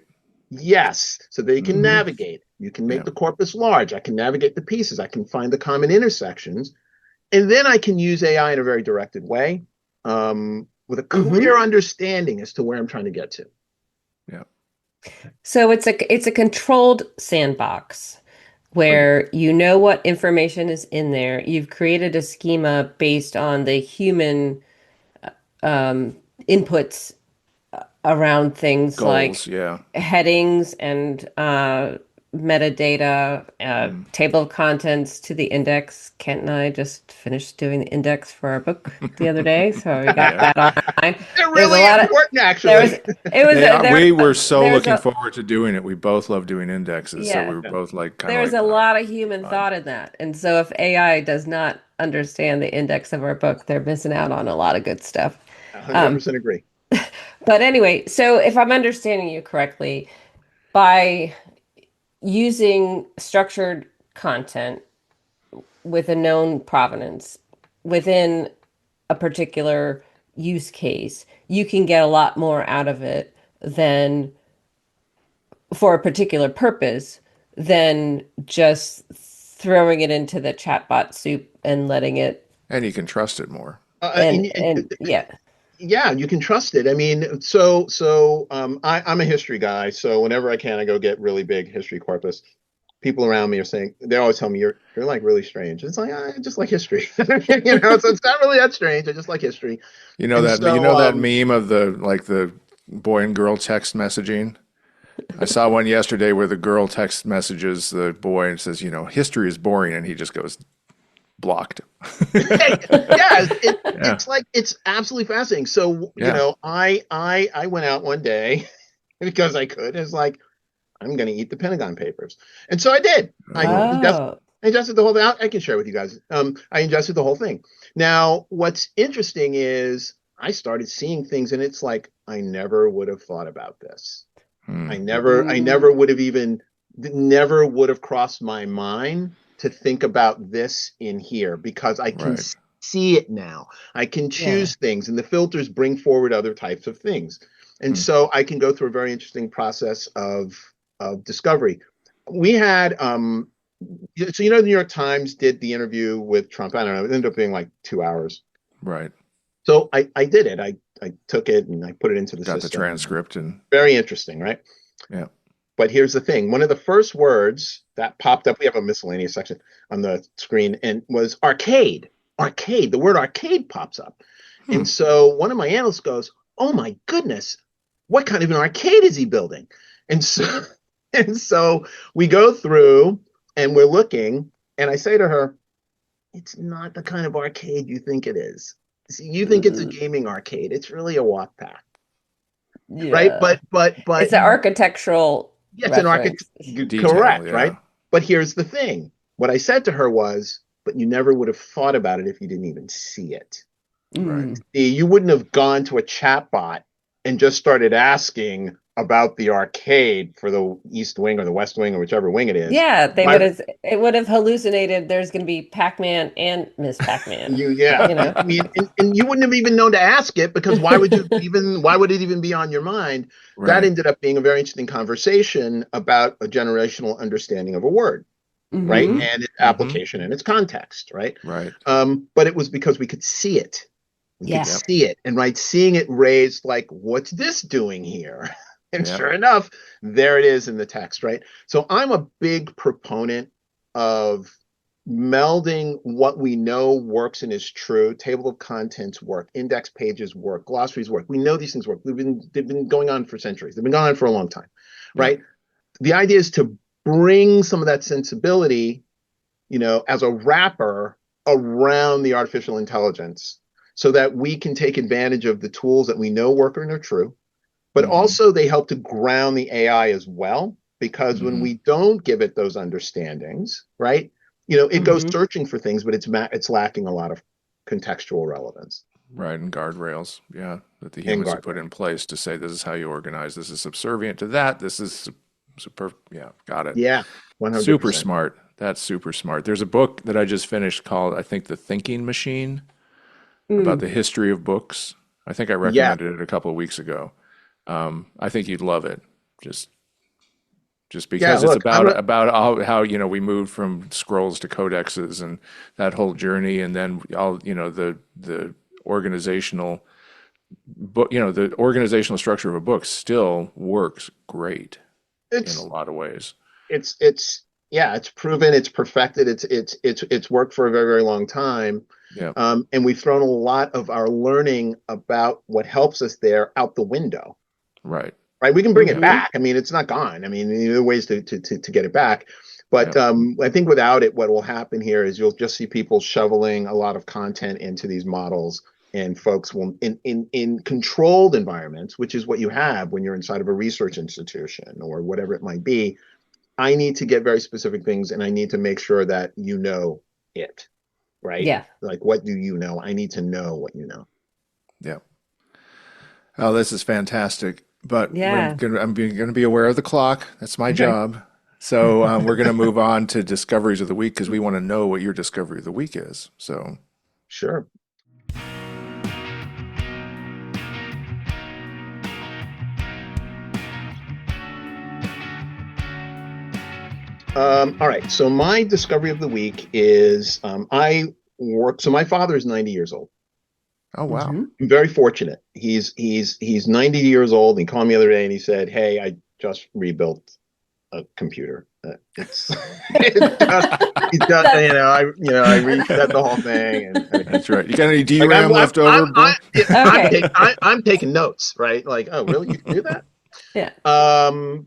yes, so they can Hmm. navigate. You can make Yeah. the corpus large. I can navigate the pieces. I can find the common intersections, and then I can use AI in a very directed way, with a Hmm. clear understanding as to where I'm trying to get to. Yeah. So it's a controlled sandbox where you know what information is in there. You've created a schema based on the human um, inputs around things Goals. like Yeah. headings and metadata, Mm. table of contents to the index. Kent and I just finished doing the index for our book the other day, so we got Yeah. that on our mind. They're There's a really lot of important, there was actually. it was They a, are. there We were so there's looking a forward to doing it. We both love doing indexes, so we yeah were both like, kind of there's like, a all right, lot of human fine. thought in that, and so if AI does not understand the index of our book, they're missing out on a lot of good stuff. Um, 100% agree. but anyway, so if I'm understanding you correctly, by using structured content with a known provenance within a particular use case, you can get a lot more out of it than for a particular purpose than just throwing it into the chatbot soup and letting it And you can trust it more. and yeah. Yeah, you can trust it. I mean, I'm a history guy, so whenever I can, I go get really big history corpus. People around me are saying they always tell me you're like really strange. It's like I just like history, So it's not really that strange. I just like history, and You so know that meme of the boy and girl text messaging? I saw one yesterday where the girl text messages the boy and says, history is boring, and he just goes blocked. yeah, Yeah. it's like it's absolutely fascinating. So Yeah. I went out one day. because I could. It's like, I'm going to eat the Pentagon Papers. And so I did. Oh, I ingested the whole thing. I can share with you guys. I ingested the whole thing. Now, what's interesting is I started seeing things, and it's like, I never would have thought about this. Hmm. I mm, never would have even, never would have crossed my mind to think about this in here because I can Right. see it now. I can yeah. choose things, and the filters bring forward other types of things. And Hmm. so I can go through a very interesting process of discovery. We had, so the New York Times did the interview with Trump. I don't know, it ended up being like 2 hours. Right. So I did it. I took it and I put it into the Got the system. transcript and Very interesting, right? yeah. But here's the thing. One of the first words that popped up, we have a miscellaneous section on the screen, and was arcade. Arcade. The word arcade pops up. Hmm. And so one of my analysts goes, "Oh my goodness, what kind of an arcade is he building?" And so and so we go through and we're looking, and I say to her, "It's not the kind of arcade you think it is. See, you think it's a Mm, gaming arcade. It's really a walk pack, right? yeah. But It's an architectural Yes, an architect, reference. Detail. correct, right? Yeah. But here's the thing. What I said to her was, but you never would have thought about it if you didn't even see it. Right. Mm. You wouldn't have gone to a chat bot and just started asking about the arcade for the East Wing or the West Wing or whichever wing it is. Yeah, Why it would have hallucinated there's going to be Pac-Man and Miss Pac-Man, yeah. you know? I mean, and you wouldn't have even known to ask it because why would it even be on your mind? That Right. ended up being a very interesting conversation about a generational understanding of a word, right? Mm-hmm. Hmm. And its Mm-hmm. application and its context, right? Right. But it was because we could see it. We could Yeah. Yep. see it. And right, seeing it raised like, what's this doing here? And Yep. sure enough, there it is in the text, right? So I'm a big proponent of melding what we know works and is true. Table of contents work, index pages work, glossaries work. We know these things work. They've been going on for centuries. They've been going on for a long time, Yep. right? The idea is to bring some of that sensibility, as a wrapper around the artificial intelligence so that we can take advantage of the tools that we know work and are true, but Mm-hmm. also they help to ground the AI as well. Because when Mm-hmm. we don't give it those understandings, right, it goes Hmm. searching for things, but it's lacking a lot of contextual relevance Right. And guardrails. Yeah. That the and humans have put guardrails. in place to say this is how you organize. This is subservient to that. This is super. Yeah. Got it. Yeah, Super 100%. smart. That's super smart. There's a book that I just finished called, I think, The Thinking Machine about Mm. the history of books. I think I Yeah, recommended it a couple of weeks ago. I think you'd love it. Just just yeah. because it's Look, about how we moved from scrolls to codexes and that whole journey, and then all the organizational book, the organizational structure of a book still works great in a it's lot of ways. it's yeah, it's proven, it's perfected, it's worked for a very, very long time. Yeah, And we've thrown a lot of our learning about what helps us there out the window, right. right? We can bring it Hmm. back. I mean, it's not gone. I mean, there are ways to get it back. But Yeah, I think without it, what will happen here is you'll just see people shoveling a lot of content into these models, and folks will in controlled environments, which is what you have when you're inside of a research institution or whatever it might be. I need to get very specific things, and I need to make sure that it, right? Yeah. Like, what do you know? I need to know what you know. yeah. Oh, this is fantastic. But Yeah. I'm going to be aware of the clock. That's my Okay. job. So we're going to move on to discoveries of the week because we want to know what your discovery of the week is. So, Sure. All right. So my discovery of the week is I work. So my father is 90 years old. oh wow. Hmm. I'm very fortunate. He's 90 years old. He called me the other day and he said, "Hey, I just rebuilt a computer. It's just I reset the whole thing and That's right. You got any like DRAM left over, bro? Okay. I'm taking notes, right? Like, oh, really? You can do that? Yeah.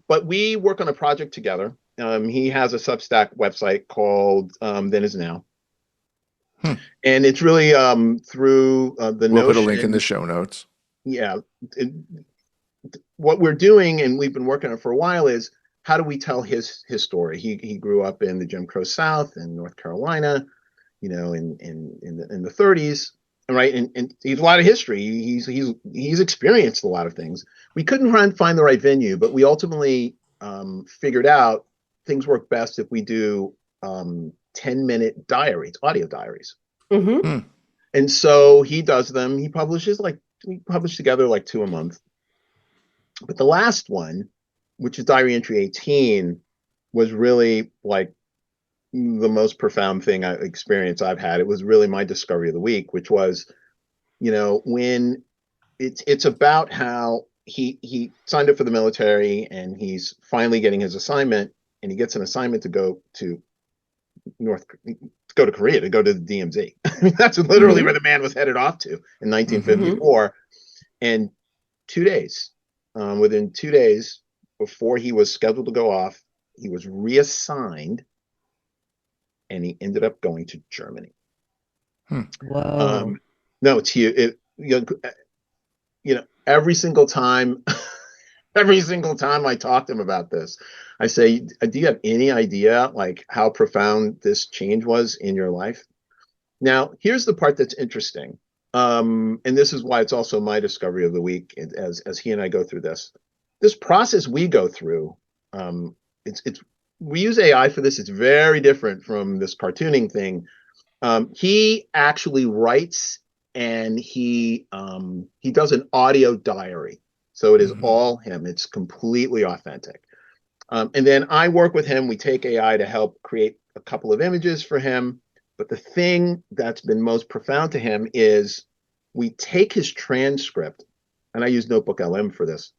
But we work on a project together. He has a Substack website called Then Is Now, Hmm. and it's really through the We'll put a link in the notion, show notes. yeah, it, what we're doing, and we've been working on it for a while, is how do we tell his story? He grew up in the Jim Crow South in North Carolina, in the 30s, right? And he's a lot of history. He's experienced a lot of things. We couldn't find the right venue, but we ultimately figured out things work best if we do 10-minute diaries, audio diaries. Hmm. Hmm. And so he does them. We publish together like two a month. But the last one, which is Diary Entry 18, was really like the most profound experience I've had. It was really my discovery of the week, which was, when it's about how he signed up for the military and he's finally getting his assignment, and he gets an assignment to go to Korea, to go to the DMZ. I mean, that's literally Hmm. where the man was headed off to in Hmm. 1954. And 2 days, within 2 days before he was scheduled to go off, he was reassigned, and he ended up going to Germany. Hmm. Whoa. Um, no, it's you. Every single time, every single time I talk to him about this, I say, "Do you have any idea like how profound this change was in your life?" Now, here's the part that's interesting, and this is why it's also my discovery of the week. As he and I go through this process we go through, it's we use AI for this. It's very different from this cartooning thing. He actually writes, and he does an audio diary, so it is Mhm. all him. It's completely authentic. And then I work with him. We take AI to help create a couple of images for him. But the thing that's been most profound to him is we take his transcript, and I use Notebook LM for this,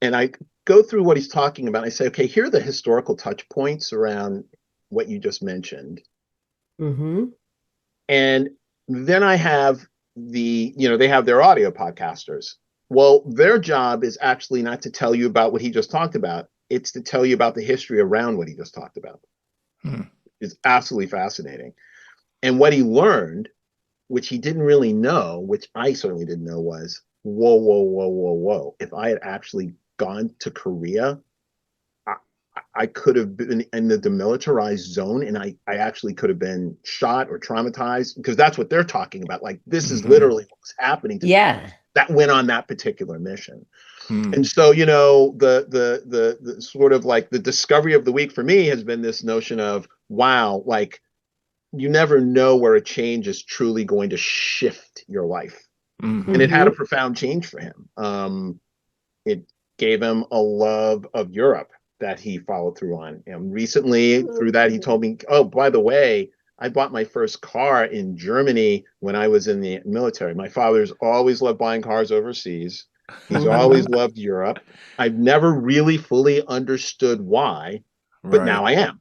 and I go through what he's talking about. I say, okay, here are the historical touch points around what you just mentioned. Hmm. And then I have they have their audio podcasters. Well, their job is actually not to tell you about what he just talked about. It's to tell you about the history around what he just talked about. Hmm. It's absolutely fascinating. And what he learned, which he didn't really know, which I certainly didn't know, was whoa, whoa, whoa, whoa, whoa. If I had actually gone to Korea, I, I could have been in the demilitarized zone, and I actually could have been shot or traumatized, because that's what they're talking about. Like, this is Mhm. literally what's happening to people Yeah. that went on that particular mission. Hmm. And so, the sort of like the discovery of the week for me has been this notion of, wow, like you never know where a change is truly going to shift your life. And Mhm. it had a Hmm. profound change for him. It gave him a love of Europe that he followed through on. And recently, through that, he told me, oh, by the way, I bought my first car in Germany when I was in the military. My father's always loved buying cars overseas. He's Hmm. always loved Europe. I've never really fully understood why, but Right. now I am.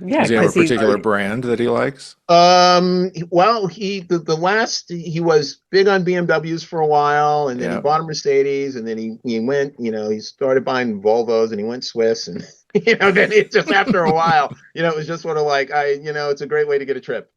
Yeah, Does he have a because he, particular Because brand that he likes? well, the last, he was big on BMWs for a while, and then he Yeah. bought a Mercedes, and then he went, he started buying Volvos, and he went Swiss, and then it just, after a while, it was just sort of like, it's a great way to get a trip.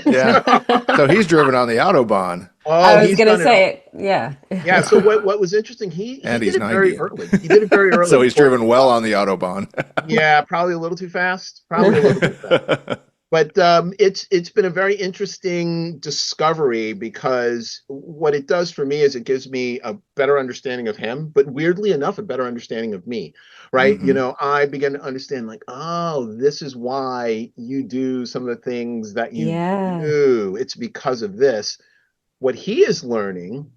Yeah. So, So he's driven on the Autobahn, oh, I was he's gonna done it all. say, yeah. Yeah. So what was interesting, he and did he's it very 90. early. He did it very early So he's before it driven took well off. on the Autobahn. Yeah, probably a little too fast. Probably a little too fast. But it's been a very interesting discovery, because what it does for me is it gives me a better understanding of him, but weirdly enough, a better understanding of me, right? Hmm. I begin to understand, like, oh, this is why you do some of the things that you Yeah. do. It's because of this. What he is learning,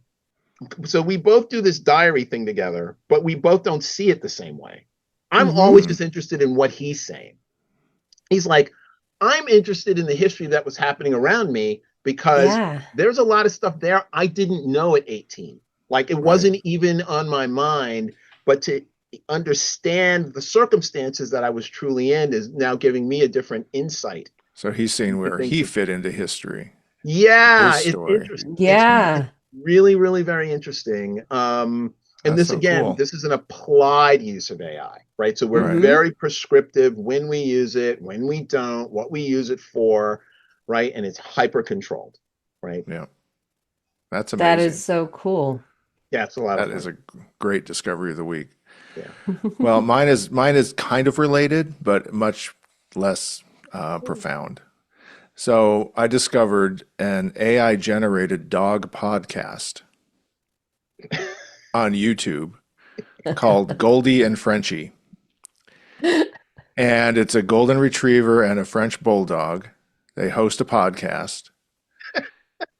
so we both do this diary thing together, but we both don't see it the same way. I'm Hmm. always Hmm. just interested in what he's saying. He's like, I'm interested in the history that was happening around me, because Yeah. there's a lot of stuff there I didn't know at 18. Like, it Right. wasn't even on my mind, but to understand the circumstances that I was truly in is now giving me a different insight So he's seen into where things. he fit into history, his Yeah, it's story. interesting. It's Yeah. really, really very interesting. And That's this, so again, cool. this is an applied use of AI, right? So we're Right. Hmm. very prescriptive when we use it, when we don't, what we use it for, right? And it's hyper controlled, right? Yeah. That's That is amazing. so cool. Yeah, it's a lot of That is fun. a great discovery of the week. Yeah. Well, mine is kind of related, but much less profound. So I discovered an AI generated dog podcast on YouTube called Goldie and Frenchie. And it's a golden retriever and a French bulldog. They host a podcast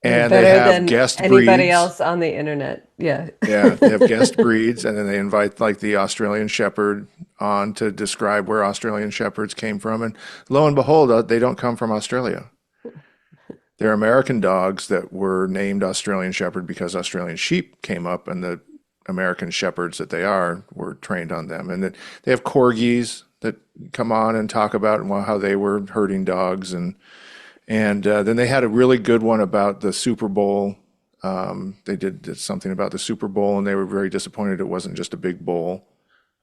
They're and they better have than guest anybody breeds. else on the internet. Yeah. Yeah, they have guest breeds, and then they invite like the Australian Shepherd on to describe where Australian Shepherds came from. And lo and behold, they don't come from Australia. They're American dogs that were named Australian Shepherd because Australian sheep came up, and the American Shepherds that they are were trained on them. And that they have corgis that come on and talk about how they were herding dogs, and then they had a really good one about the Super Bowl. They did something about the Super Bowl, and they were very disappointed it wasn't just a big bowl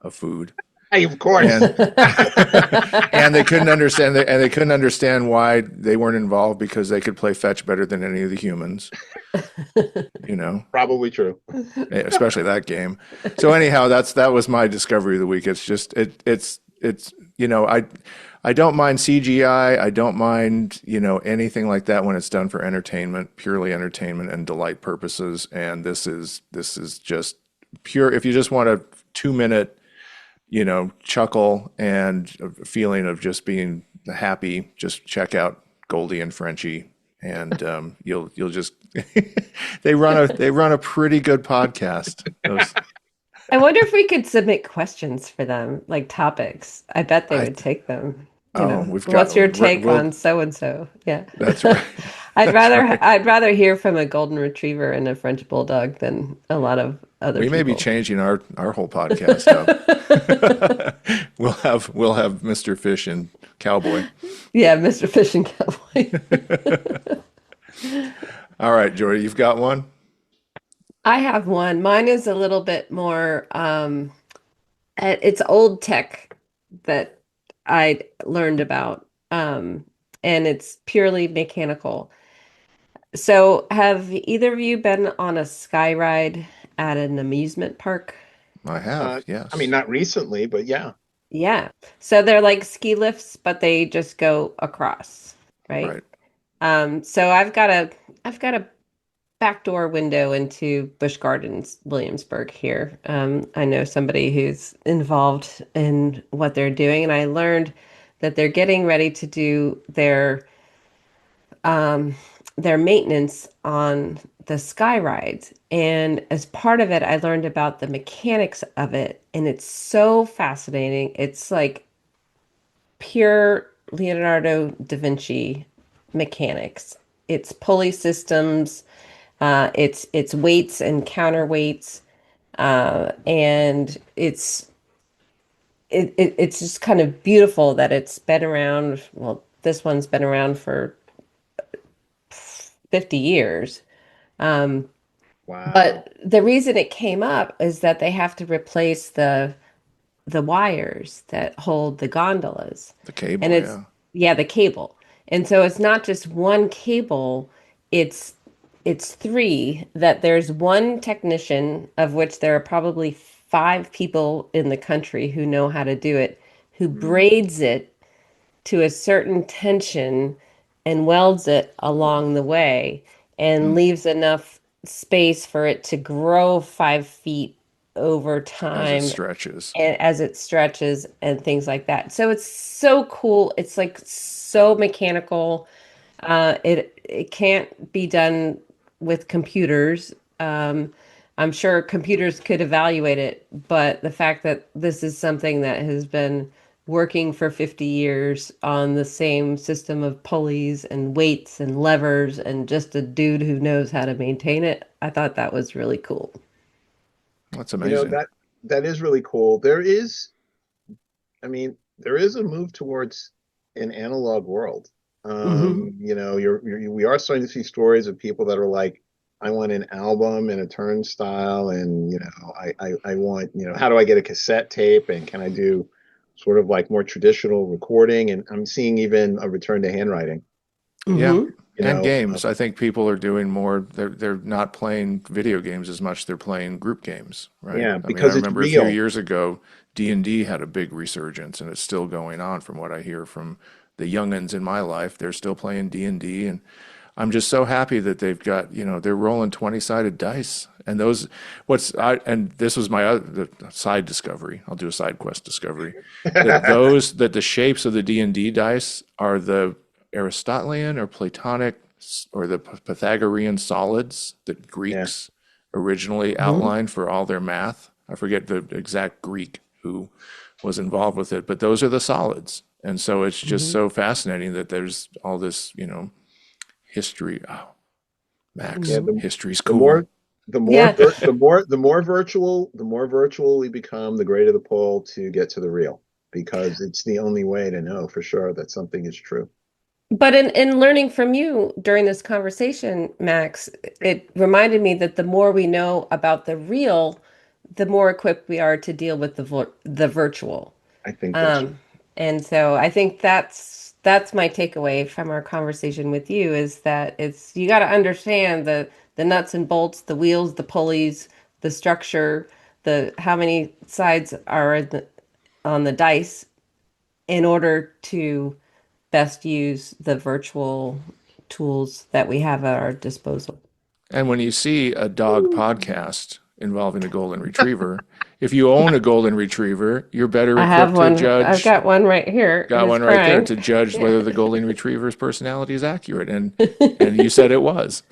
of food. Hey, of course. And and they couldn't understand why they weren't involved because they could play fetch better than any of the humans, you know, Probably true. especially that game. So anyhow, that was my discovery of the week. It's just it's I don't mind CGI. I don't mind, anything like that when it's done for entertainment, purely entertainment and delight purposes. And this is just pure. If you just want a 2 minute, chuckle and a feeling of just being happy, just check out Goldie and Frenchie, and you'll just they run a pretty good podcast. Those, I wonder if we could submit questions for them, like topics. I bet they I would take them. oh, we've got What's your take well, on so and so? Yeah. that's right. I'd That's rather right. I'd rather hear from a golden retriever and a French bulldog than a lot of other We may be people. changing our whole podcast up. We'll have Mr. Fish and Cowboy. Yeah, Mr. Fish and Cowboy. All right, Jordy, you've got one? I have one. Mine is a little bit more it's old tech that I learned about. And it's purely mechanical. So have either of you been on a sky ride at an amusement park? I have, I mean, yes. not recently, but yeah. Yeah. So they're like ski lifts, but they just go across, right? Right. So I've got a backdoor window into Busch Gardens, Williamsburg here. I know somebody who's involved in what they're doing, and I learned that they're getting ready to do um, their maintenance on the sky rides. And as part of it, I learned about the mechanics of it, and it's so fascinating. It's like pure Leonardo da Vinci mechanics. It's pulley systems, it's weights and counterweights, and it's just kind of beautiful that it's been around. Well, this one's been around for 50 years. Um, Wow. but the reason it came up is that they have to replace the wires that hold the gondolas. The And cable, it's, yeah. yeah, the cable. And so it's not just one cable, it's it's three, that there's one technician, of which there are probably five people in the country who know how to do it, who Mm, braids it to a certain tension and welds it along the way and Mm. leaves enough space for it to grow 5 feet over As it time stretches. and as it stretches and things like that. So it's so cool. It's like so mechanical. It can't be done with computers. I'm sure computers could evaluate it, but the fact that this is something that has been working for 50 years on the same system of pulleys and weights and levers and just a dude who knows how to maintain it, I thought that was really cool. That's You know, amazing. that is really cool. There is, I mean, there is a move towards an analog world. Hmm. We are starting to see stories of people that are like, I want an album and a turnstile, and I want, how do I get a cassette tape, and can I do sort of like more traditional recording? And I'm seeing even a return to handwriting. Yeah. Hmm. you And know. games. I think people are doing more. They're not playing video games as much. They're playing group games, right? Yeah, I mean, I because it's remember a few real. years ago, D&D had a big resurgence, and it's still going on from what I hear from the youngins in my life. They're still playing D&D, and I'm just so happy that they've got, they're rolling 20-sided dice. And and this was my other the side discovery. I'll do a side quest discovery that the shapes of the D&D dice are the Aristotelian or Platonic or the Pythagorean solids that Yeah. Greeks originally Mhm. outlined for all their math. I forget the exact Greek who was involved with it, but those are the solids. And so it's just Mhm. so fascinating that there's all this, history. Oh, Yeah, Max, Mhm. history's the more cool. the more Yeah. vir the more virtual, the more virtual we become, the greater the pull to get to the real, because it's the only way to know for sure that something is true. But in learning from you during this conversation, Max, it reminded me that the more we know about the real, the more equipped we are to deal with the virtual. I think that's Um, and so I think that's my takeaway from our conversation with you is that it's you got to understand the nuts and bolts, the wheels, the pulleys, the structure, the how many sides are on the dice in order to best use the virtual tools that we have at our disposal. And when you see a dog podcast involving a golden retriever, if you own a golden retriever, you're better I have equipped to one. I've judge. got one right here Got who's one right there crying. to judge Yeah. whether the golden retriever's personality is accurate, and you said it was.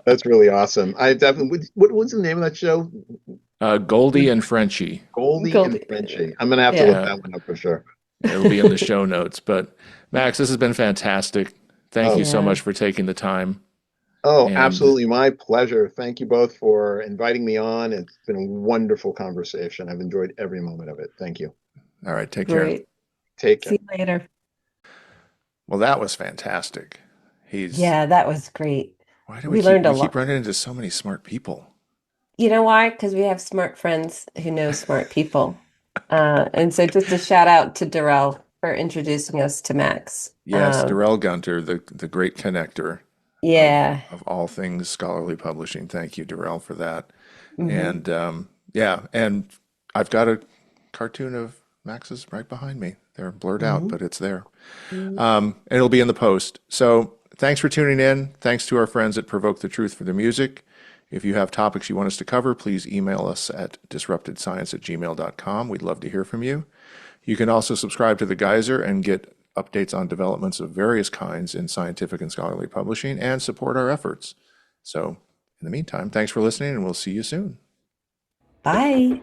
that's really awesome. I definitely what was the name of that show? Goldie and Frenchie. Goldie and Gold. Frenchie. I'm gonna have to look Yeah. Yeah, that one up for sure. it'll be in the show notes. But Max, this has been fantastic. Thank Oh, you so Yeah. much for taking the time. oh, And absolutely, my pleasure. Thank you both for inviting me on. It's been a wonderful conversation. I've enjoyed every moment of it. Thank you. all right, take care. Great. Take See care. you later. Well, that was fantastic. He's Yeah, that was great. Why do we We keep learned a we keep lot. running into so many smart people? You know why? Because we have smart friends who know smart people. And so just a shout out to Darrell for introducing us to Max. Yes, Darrell Gunter, the great connector Yeah. of all things scholarly publishing. Thank you, Darrell, for that. Hmm. And yeah, and I've got a cartoon of Max's right behind me. They're blurred out, Hmm. but it's there. And it'll be in the post. So thanks for tuning in. Thanks to our friends at Provoke the Truth for the music. If you have topics you want us to cover, please email us at disruptedscience@gmail.com. We'd love to hear from you. You can also subscribe to The Geyser and get updates on developments of various kinds in scientific and scholarly publishing and support our efforts. So, in the meantime, thanks for listening, and we'll see you soon. Bye.